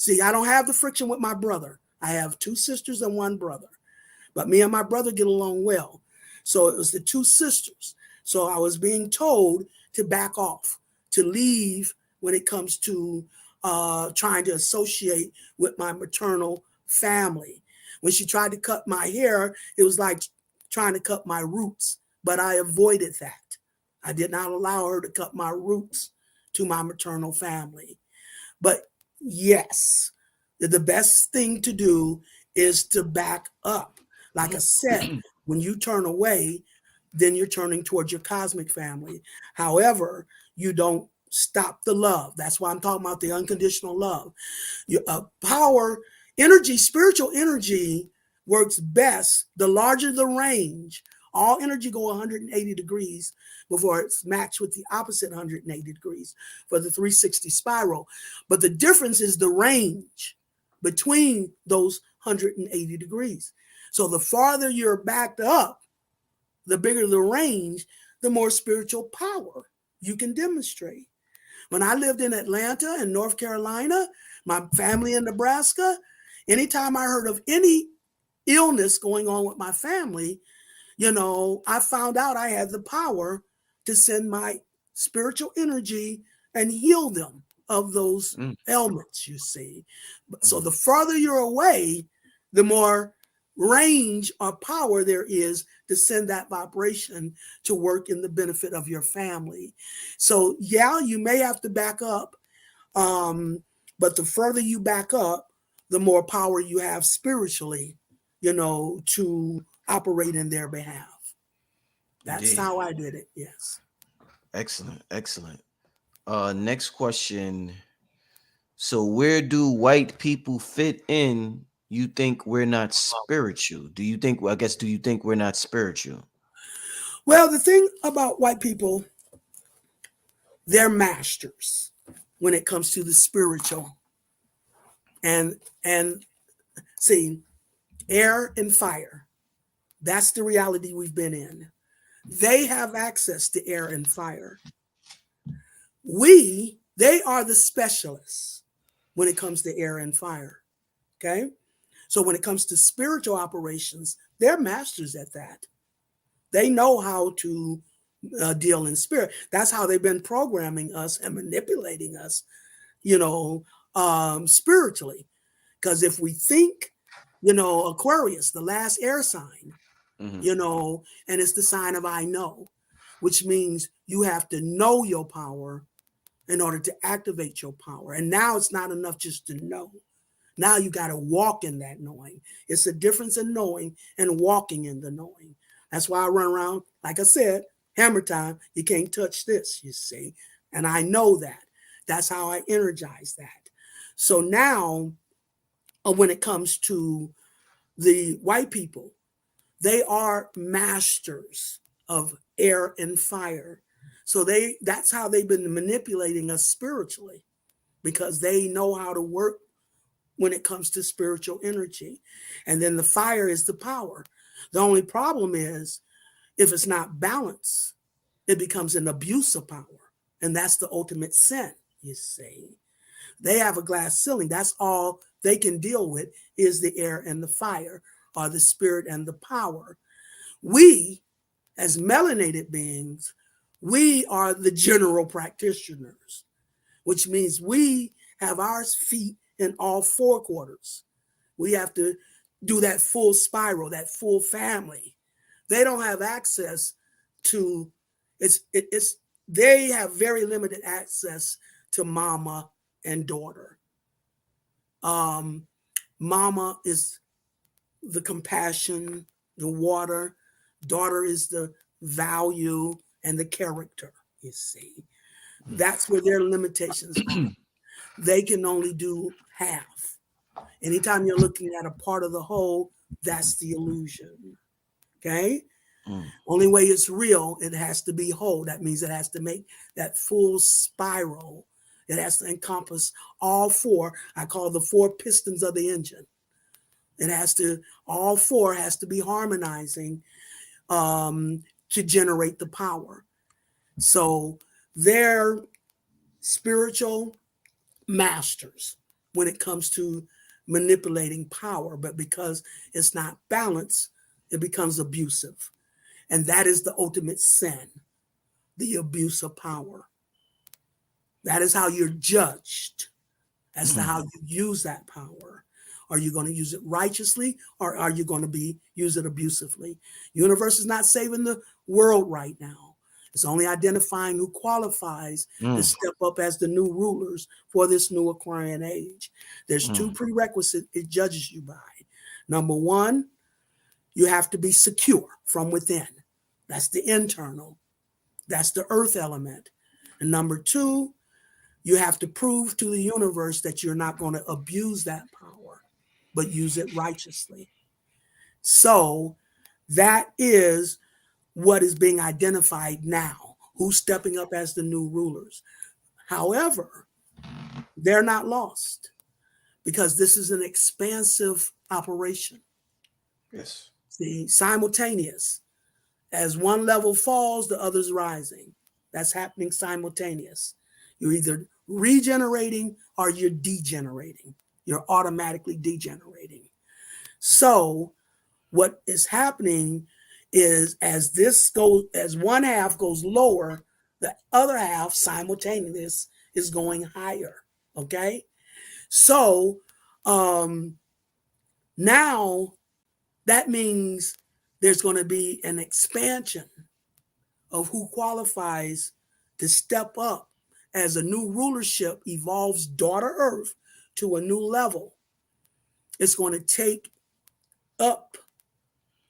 See, I don't have the friction with my brother. I have 2 sisters and 1 brother. But me and my brother get along well. So it was the 2 sisters. So I was being told to back off, to leave when it comes to trying to associate with my maternal family. When she tried to cut my hair, it was like trying to cut my roots, but I avoided that. I did not allow her to cut my roots to my maternal family. But yes, the best thing to do is to back up. Like I said, when you turn away, then you're turning towards your cosmic family. However, you don't stop the love. That's why I'm talking about the unconditional love. Your power, energy, spiritual energy works best. The larger the range, all energy go 180 degrees before it's matched with the opposite 180 degrees for the 360 spiral. But the difference is the range between those 180 degrees. So the farther you're backed up, the bigger the range, the more spiritual power you can demonstrate. When I lived in Atlanta and North Carolina, my family in Nebraska, anytime I heard of any illness going on with my family, I found out I had the power to send my spiritual energy and heal them of those ailments, you see. So the farther you're away, the more range or power there is to send that vibration to work in the benefit of your family. So yeah, you may have to back up, but the further you back up, the more power you have spiritually, to operate in their behalf. That's Indeed. how I did it. Yes. Excellent, excellent. Next question. So where do white people fit in? You think we're not spiritual? Do you think, I guess, do you think we're not spiritual? Well, the thing about white people, they're masters when it comes to the spiritual. And see, air and fire. That's the reality we've been in. They have access to air and fire. They are the specialists when it comes to air and fire. Okay. So when it comes to spiritual operations, they're masters at that. They know how to deal in spirit. That's how they've been programming us and manipulating us, spiritually. Because if we think, Aquarius, the last air sign, and it's the sign of I know, which means you have to know your power in order to activate your power. And now it's not enough just to know. Now you got to walk in that knowing. It's a difference in knowing and walking in the knowing. That's why I run around, like I said, hammer time, you can't touch this, you see. And I know that. That's how I energize that. So now, when it comes to the white people, they are masters of air and fire. So that's how they've been manipulating us spiritually, because they know how to work when it comes to spiritual energy. And then the fire is the power. The only problem is if it's not balanced, it becomes an abuse of power. And that's the ultimate sin, you see. They have a glass ceiling. That's all they can deal with is the air and the fire, or the spirit and the power. We, as melanated beings, we are the general practitioners, which means we have our feet in all 4 quarters. We have to do that full spiral, that full family. They don't have access to they have very limited access to mama and daughter. Mama is the compassion, the water. Daughter is the value and the character, you see. That's where their limitations are. They can only do half. Anytime you're looking at a part of the whole, that's the illusion. Okay? Only way it's real, it has to be whole. That means it has to make that full spiral. It has to encompass all 4. I call the 4 pistons of the engine. All 4 has to be harmonizing to generate the power. So they're spiritual masters when it comes to manipulating power, but because it's not balanced, it becomes abusive. And that is the ultimate sin, the abuse of power. That is how you're judged as to how you use that power. Are you going to use it righteously, or are you going to use it abusively? Universe is not saving the world right now. It's only identifying who qualifies to step up as the new rulers for this new Aquarian age. There's two prerequisites it judges you by. Number one, you have to be secure from within. That's the internal. That's the earth element. And number two, you have to prove to the universe that you're not going to abuse that power, but use it righteously. So that is what is being identified now, who's stepping up as the new rulers. However, they're not lost because this is an expansive operation. Yes. See, simultaneous. As one level falls, the other's rising. That's happening simultaneous. You're either regenerating or you're degenerating. You're automatically degenerating. So what is happening is as one half goes lower, the other half simultaneous is going higher. Okay. So now that means there's going to be an expansion of who qualifies to step up as a new rulership evolves daughter Earth to a new level. It's going to take up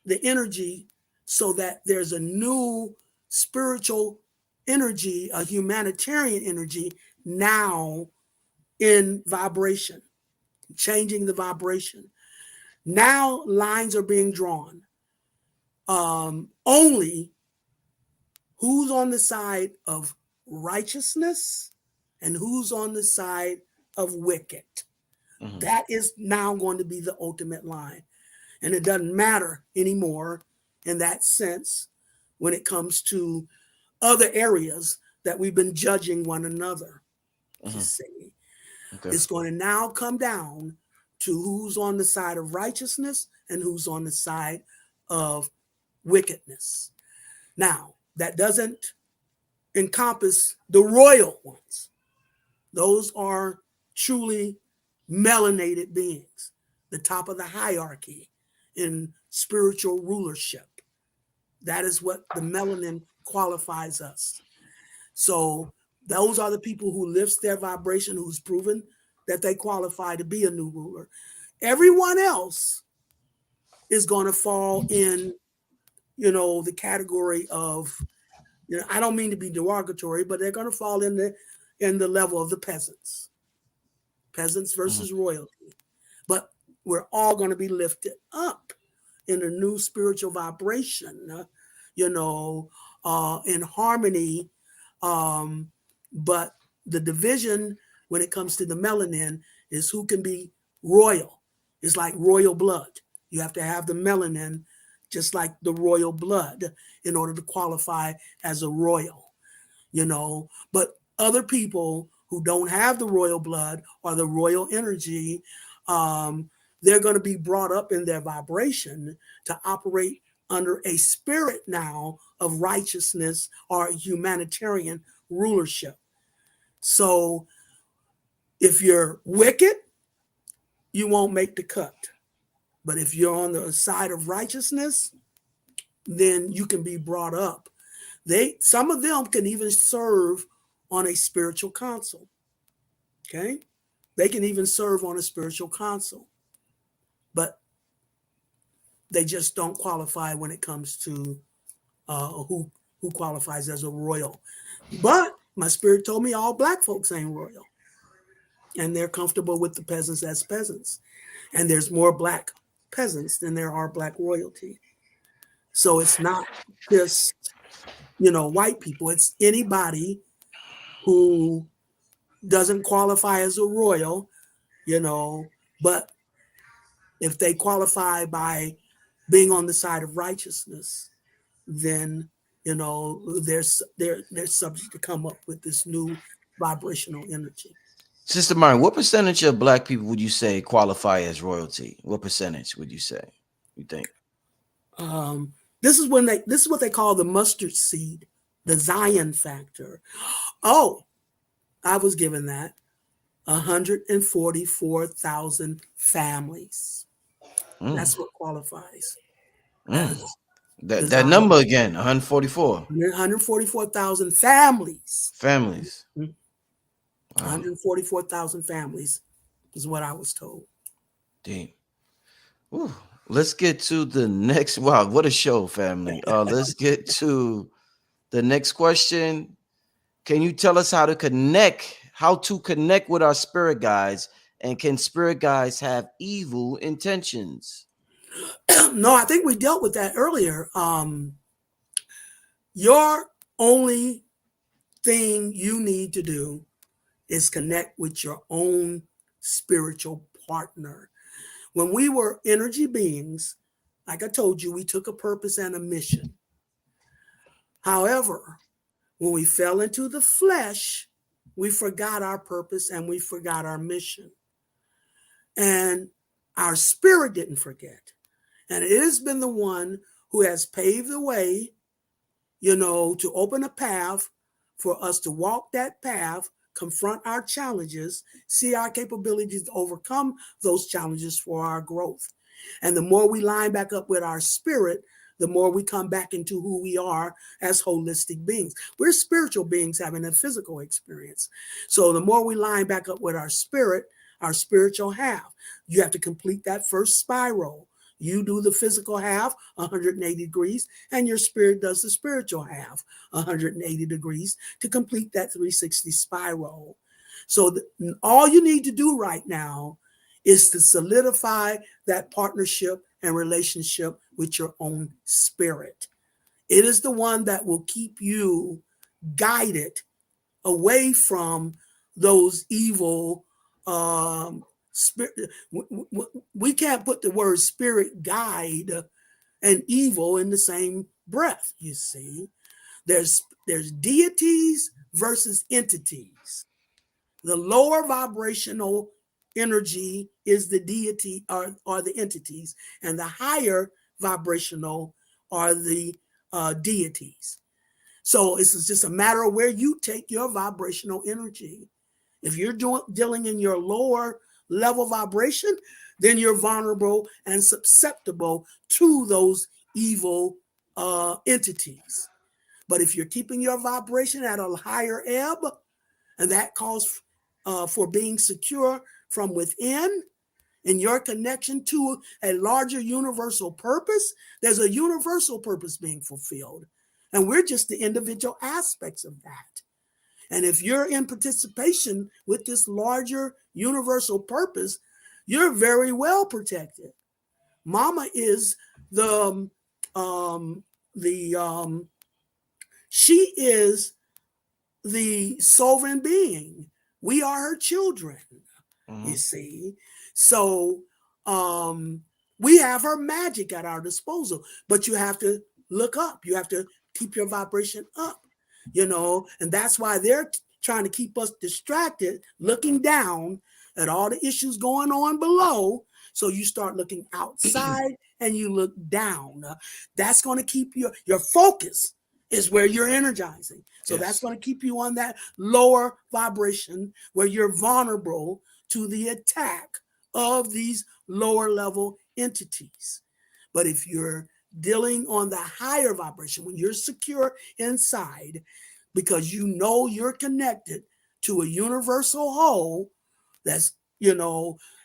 the energy so that there's a new spiritual energy, a humanitarian energy now in vibration, changing the vibration. Now lines are being drawn. Only who's on the side of righteousness and who's on the side of wicked. That is now going to be the ultimate line. And it doesn't matter anymore in that sense when it comes to other areas that we've been judging one another. You see, it's going to now come down to who's on the side of righteousness and who's on the side of wickedness. Now, that doesn't encompass the royal ones. Those are truly melanated beings, the top of the hierarchy in spiritual rulership. That is what the melanin qualifies us. So those are the people who lifts their vibration, who's proven that they qualify to be a new ruler. Everyone else is going to fall in, the category of, I don't mean to be derogatory, but they're going to fall in the level of the peasants versus royalty. But we're all going to be lifted up in a new spiritual vibration, in harmony. But the division when it comes to the melanin is who can be royal. It's like royal blood. You have to have the melanin just like the royal blood in order to qualify as a royal, But other people who don't have the royal blood or the royal energy, they're going to be brought up in their vibration to operate under a spirit now of righteousness or humanitarian rulership. So if you're wicked, you won't make the cut. But if you're on the side of righteousness, then you can be brought up. Some of them can even serve on a spiritual council. Okay? They can even serve on a spiritual council. But they just don't qualify when it comes to who qualifies as a royal. But my spirit told me all black folks ain't royal. And they're comfortable with the peasants as peasants. And there's more black peasants than there are black royalty. So it's not just, white people. It's anybody who doesn't qualify as a royal, but if they qualify by being on the side of righteousness, then, they're subject to come up with this new vibrational energy. Sister Myra, what percentage of black people would you say qualify as royalty? What percentage would you say? You think? This is what they call the mustard seed, the Zion factor. Oh, I was given that 144,000 families. That's what qualifies as the That Zion. number again, 144 144,000 families. families. Wow. 144,000 families is what I was told. Damn. Ooh. Let's get to the next. Wow, what a show, family. Let's get to the next question. Can you tell us how to connect with our spirit guides? And can spirit guides have evil intentions? No, I think we dealt with that earlier. Your only thing you need to do is connect with your own spiritual partner. When we were energy beings, like I told you, we took a purpose and a mission. However, when we fell into the flesh, we forgot our purpose and we forgot our mission. And our spirit didn't forget. And it has been the one who has paved the way, to open a path for us to walk that path, confront our challenges, see our capabilities to overcome those challenges for our growth. And the more we line back up with our spirit, the more we come back into who we are as holistic beings. We're spiritual beings having a physical experience. So the more we line back up with our spirit, our spiritual half, you have to complete that first spiral. You do the physical half, 180 degrees, and your spirit does the spiritual half, 180 degrees, to complete that 360 spiral. So all you need to do right now is to solidify that partnership and relationship with your own spirit. It is the one that will keep you guided away from those evil spirit. We can't put the word spirit guide and evil in the same breath. You see, there's deities versus entities. The lower vibrational energy is the deity or the entities, and the higher vibrational are the deities. So it's just a matter of where you take your vibrational energy. If you're dealing in your lower level vibration, then you're vulnerable and susceptible to those evil entities. But if you're keeping your vibration at a higher ebb, and that calls for being secure from within, in your connection to a larger universal purpose, there's a universal purpose being fulfilled. And we're just the individual aspects of that. And if you're in participation with this larger universal purpose, you're very well protected. Mama is she is the sovereign being. We are her children, you see. So we have her magic at our disposal, but you have to look up. You have to keep your vibration up, and that's why they're trying to keep us distracted, looking down at all the issues going on below. So you start looking outside and you look down. That's going to keep your focus is where you're energizing. So yes, that's going to keep you on that lower vibration where you're vulnerable to the attack of these lower level entities. But if you're dealing on the higher vibration, when you're secure inside, because you're connected to a universal whole, that's,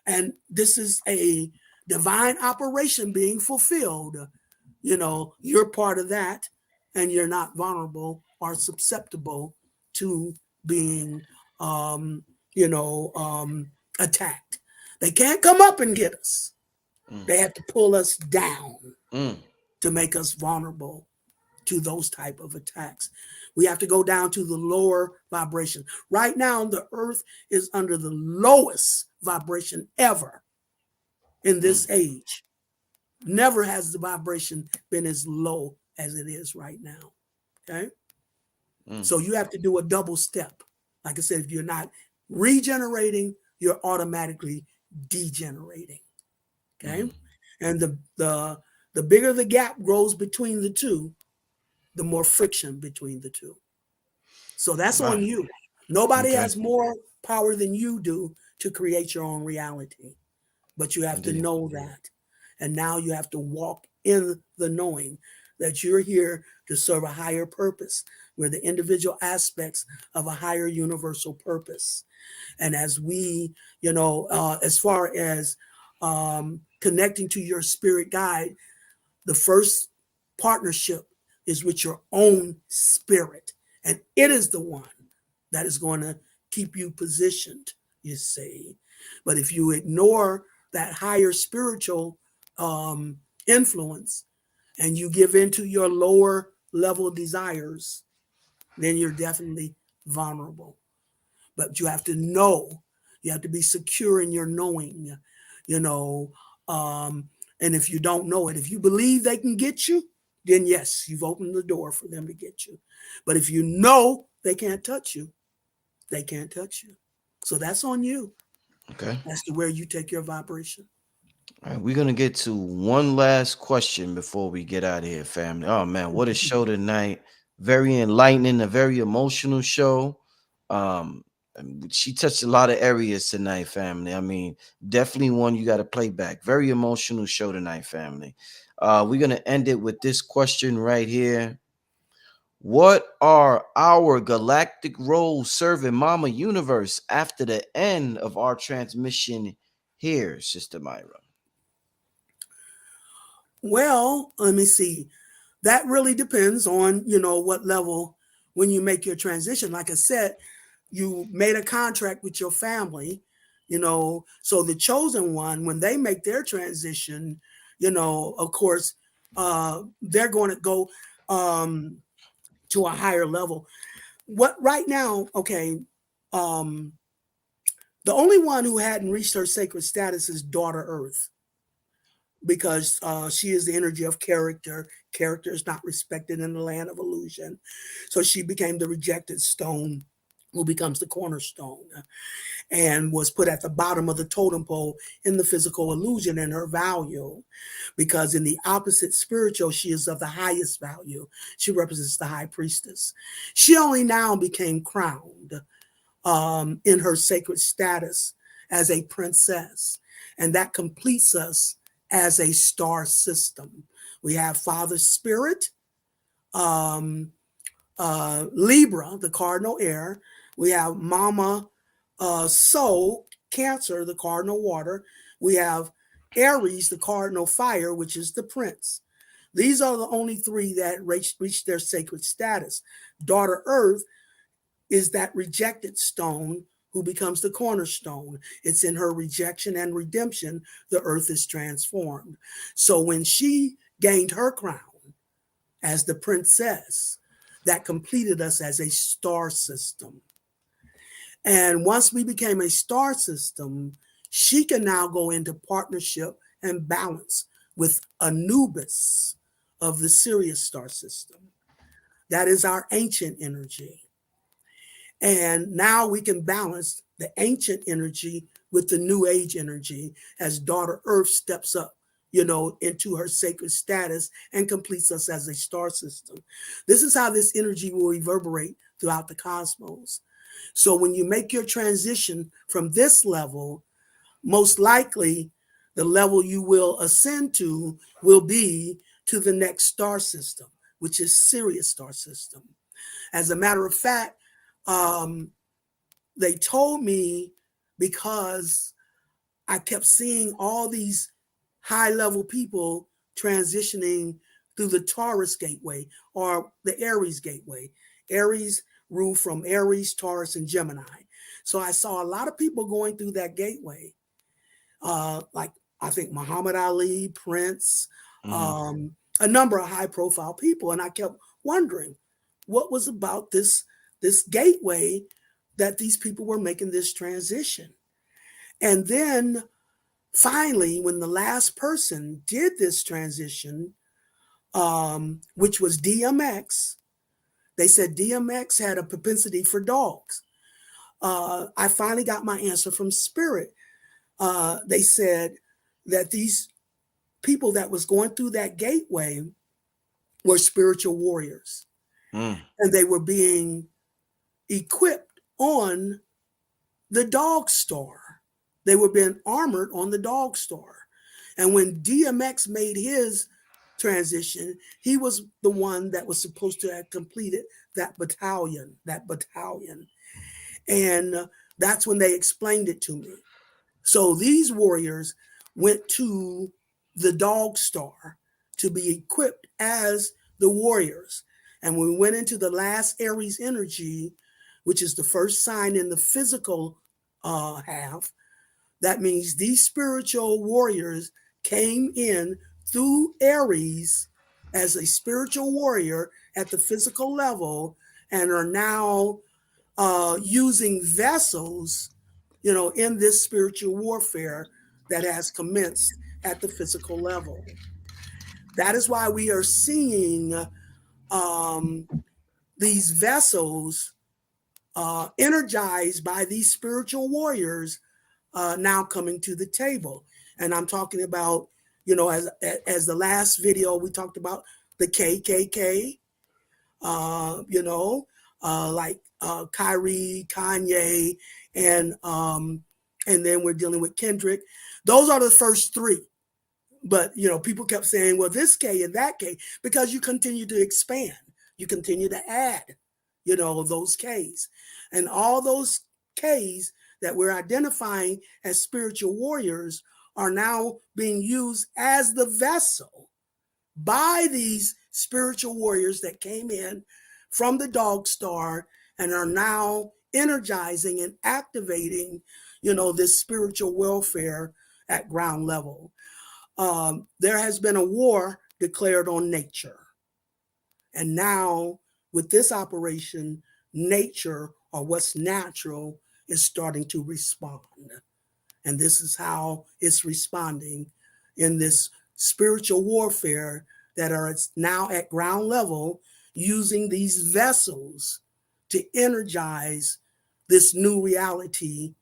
and this is a divine operation being fulfilled, you're part of that, and you're not vulnerable or susceptible to being, attacked. They can't come up and get us. They have to pull us down to make us vulnerable to those type of attacks. We have to go down to the lower vibration. Right now, the earth is under the lowest vibration ever in this age. Never has the vibration been as low as it is right now. Okay? So you have to do a double step. Like I said, if you're not regenerating, you're automatically degenerating. Okay. And the bigger the gap grows between the two, the more friction between the two. So that's on Right. you. Nobody Okay. has more power than you do to create your own reality. But you have to Indeed. know that. And now you have to walk in the knowing that you're here to serve a higher purpose. We're the individual aspects of a higher universal purpose. And as we, as far as connecting to your spirit guide, the first partnership is with your own spirit. And it is the one that is going to keep you positioned, you see. But if you ignore that higher spiritual influence and you give into your lower level desires, then you're definitely vulnerable. But you have to know, you have to be secure in your knowing, you know. And if you don't know it, if you believe they can get you, then yes, you've opened the door for them to get you. But if you know they can't touch you, they can't touch you. So that's on you Okay. as to where you take your vibration. All right, we're gonna get to one last question before we get out of here, family. Oh man, what a show tonight! Very enlightening, a very emotional show. And she touched a lot of areas tonight, family. I mean, definitely one you got to play back. Very emotional show tonight, family. We're gonna end it with this question right here. What are our galactic roles serving Mama Universe after the end of our transmission here, Sister Myra? Well, let me see. That really depends on, what level when you make your transition. Like I said, you made a contract with your family, so the chosen one, when they make their transition, of course, they're going to go to a higher level. What right now, okay, um, the only one who hadn't reached her sacred status is Daughter Earth because she is the energy of character. Character is not respected in the land of illusion. So she became the rejected stone who becomes the cornerstone and was put at the bottom of the totem pole in the physical illusion and her value. Because in the opposite spiritual, she is of the highest value. She represents the high priestess. She only now became crowned in her sacred status as a princess. And that completes us as a star system. We have Father Spirit, Libra, the cardinal air. We have Mama Soul, Cancer, the cardinal water. We have Aries, the cardinal fire, which is the prince. These are the only three that reach their sacred status. Daughter Earth is that rejected stone who becomes the cornerstone. It's in her rejection and redemption, the earth is transformed. So when she gained her crown as the princess, that completed us as a star system. And once we became a star system, she can now go into partnership and balance with Anubis of the Sirius star system. That is our ancient energy. And now we can balance the ancient energy with the new age energy as Daughter Earth steps up, into her sacred status and completes us as a star system. This is how this energy will reverberate throughout the cosmos. So when you make your transition from this level, most likely the level you will ascend to will be to the next star system, which is Sirius star system. As a matter of fact, they told me because I kept seeing all these high level people transitioning through the Taurus gateway or the Aries gateway. Aries rule from Aries, Taurus, and Gemini. So I saw a lot of people going through that gateway. Like I think Muhammad Ali, Prince, a number of high profile people. And I kept wondering what was about this gateway that these people were making this transition. And then finally, when the last person did this transition, which was DMX, they said DMX had a propensity for dogs. I finally got my answer from Spirit. They said that these people that was going through that gateway were spiritual warriors, and they were being equipped on the Dog Star. They were being armored on the Dog Star. And when DMX made his transition, he was the one that was supposed to have completed that battalion. And that's when they explained it to me. So these warriors went to the Dog Star to be equipped as the warriors. And when we went into the last Aries energy, which is the first sign in the physical half, that means these spiritual warriors came in through Aries as a spiritual warrior at the physical level and are now using vessels, in this spiritual warfare that has commenced at the physical level. That is why we are seeing these vessels energized by these spiritual warriors now coming to the table. And I'm talking about, as the last video, we talked about the KKK, like Kyrie, Kanye, and then we're dealing with Kendrick. Those are the first three. But, people kept saying, well, this K and that K, because you continue to expand. You continue to add, those Ks. And all those Ks that we're identifying as spiritual warriors are now being used as the vessel by these spiritual warriors that came in from the Dog Star and are now energizing and activating, this spiritual welfare at ground level. There has been a war declared on nature. And now with this operation, nature, or what's natural, is starting to respond. And this is how it's responding in this spiritual warfare that are now at ground level, using these vessels to energize this new reality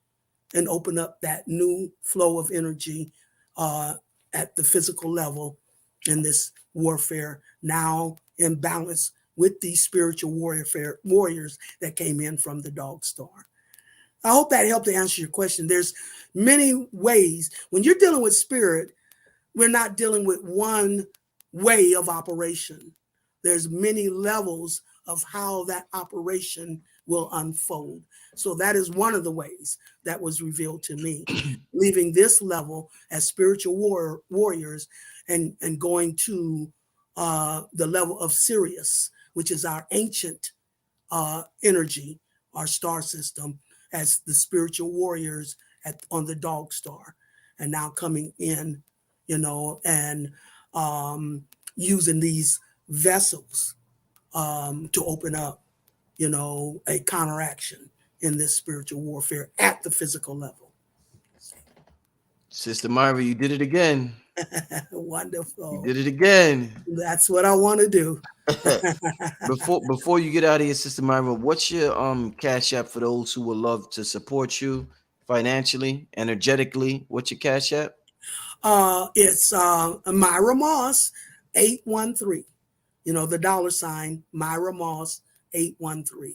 and open up that new flow of energy at the physical level in this warfare, now in balance with these spiritual warriors that came in from the Dog Star. I hope that helped to answer your question. There's many ways. When you're dealing with spirit, we're not dealing with one way of operation. There's many levels of how that operation will unfold. So that is one of the ways that was revealed to me, leaving this level as spiritual warriors and going to the level of Sirius, which is our ancient energy, our star system, as the spiritual warriors on the Dog Star, and now coming in, and using these vessels to open up, a counteraction in this spiritual warfare at the physical level. Sister Myra, you did it again. Wonderful. You did it again. That's what I want to do. Before you get out of here, Sister Myra, what's your cash app for those who would love to support you financially, energetically? What's your cash app? It's Myra Moss 813. The $ Myra Moss 813.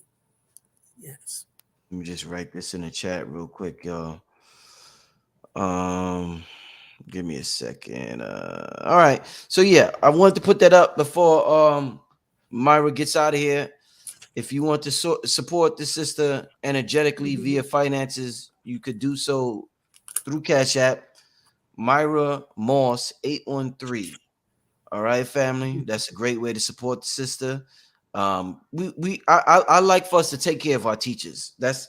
Yes. Let me just write this in the chat real quick, y'all. Give me a second. All right. So yeah, I wanted to put that up before Myra gets out of here. If you want to support the sister energetically via finances, you could do so through Cash App, Myra Moss 813. All right, family. That's a great way to support the sister. I like for us to take care of our teachers. That's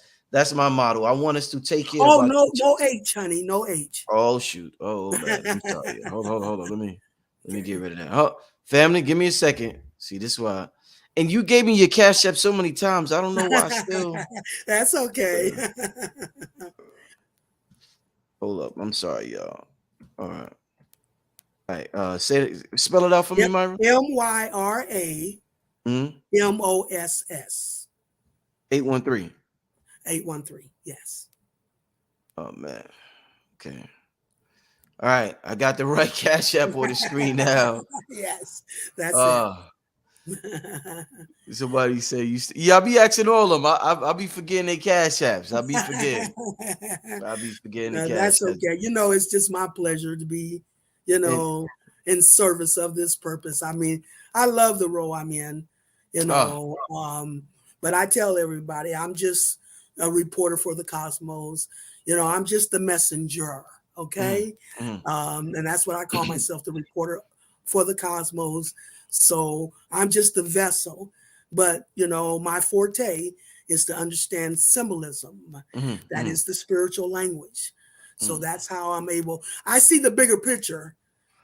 my motto. I want us to take care of our teachers. No H, honey, no H. Oh shoot. Oh man. I'm sorry. Hold on. Let me get rid of that. Family, give me a second. See, this is why. And you gave me your cash app so many times. I don't know why still. That's okay. Hold up. I'm sorry, y'all. All right. Spell it out for me, Myra. MYRA MOSS 813. 813. Yes. Oh man. Okay. All right. I got the right Cash App on the screen now. Yes, that's it. Uh somebody say yeah, I be asking all of them. I'll be forgetting their Cash Apps. I'll be forgetting. I'll be forgetting the Cash That's Apps. okay. It's just my pleasure to be, And in service of this purpose. I mean, I love the role I'm in, you uh know. But I tell everybody I'm just a reporter for the cosmos. I'm just the messenger. mhm, Okay. mhm. And that's what I call myself, the reporter for the cosmos. So I'm just the vessel. But, my forte is to understand symbolism. Mhm, That mhm, is the spiritual language. So mhm. that's how I see the bigger picture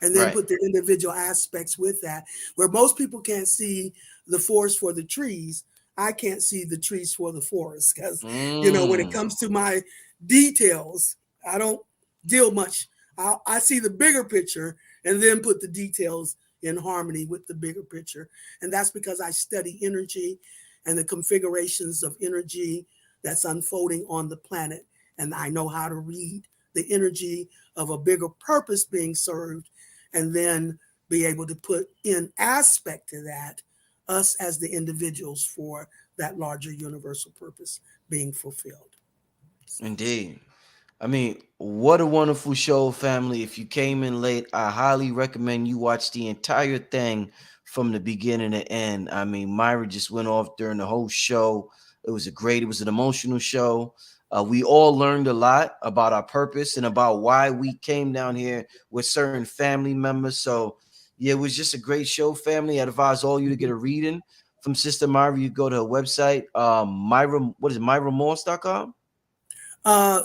and then Right. put the individual aspects with that. Where most people can't see the forest for the trees, I can't see the trees for the forest. Because, when it Mm. comes to my details, I don't deal much. I see the bigger picture and then put the details in harmony with the bigger picture. And that's because I study energy and the configurations of energy that's unfolding on the planet. And I know how to read the energy of a bigger purpose being served and then be able to put in aspect to that us as the individuals for that larger universal purpose being fulfilled. So. Indeed. I mean, what a wonderful show, family. If you came in late, I highly recommend you watch the entire thing from the beginning to end. I mean, Myra just went off during the whole show. It was an emotional show. We all learned a lot about our purpose and about why we came down here with certain family members. So, yeah, it was just a great show, family. I advise all you to get a reading from Sister Myra. You go to her website, Myra, what is it, MyraMorse.com?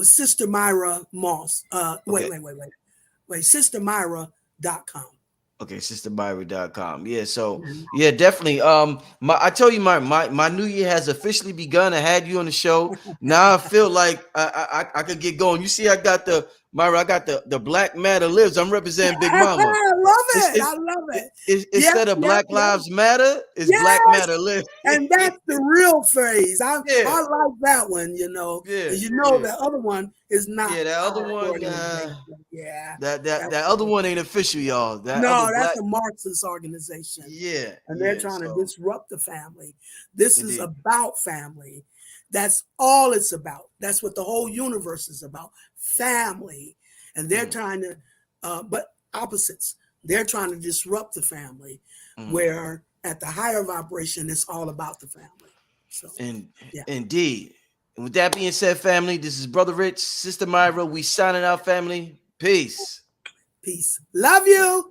Sister Myra Moss. Wait, Okay. wait, wait, wait. Wait, sistermyra.com. Okay, sisterbyrie.com. Yeah, so Mhm. yeah, definitely. I tell you, my new year has officially begun. I had you on the show. Now I feel like I could get going. You see, I got the Black Matter lives. I'm representing Big Mama. I love It's it. it's I love it. Yep, instead of yep, Black yep. Lives Matter, it's Black Yes. Matter live. And that's the real phrase. Yeah, I like that one, yeah, because yeah, the other one is not yeah. That other our one, organization. Yeah. that That's other one ain't official, y'all. That other No, that's Black, a Marxist organization. yeah, And they're yeah. trying to So disrupt the family. This is indeed. about family. That's all it's about. That's what the whole universe is about, family. And they're Mm, trying to, but opposites. They're trying to disrupt the family, mm. where at the higher vibration, it's all about the family. So, And yeah, indeed. And with that being said, family, this is Brother Rich, Sister Myra. We signing out, family. Peace. peace. Love you.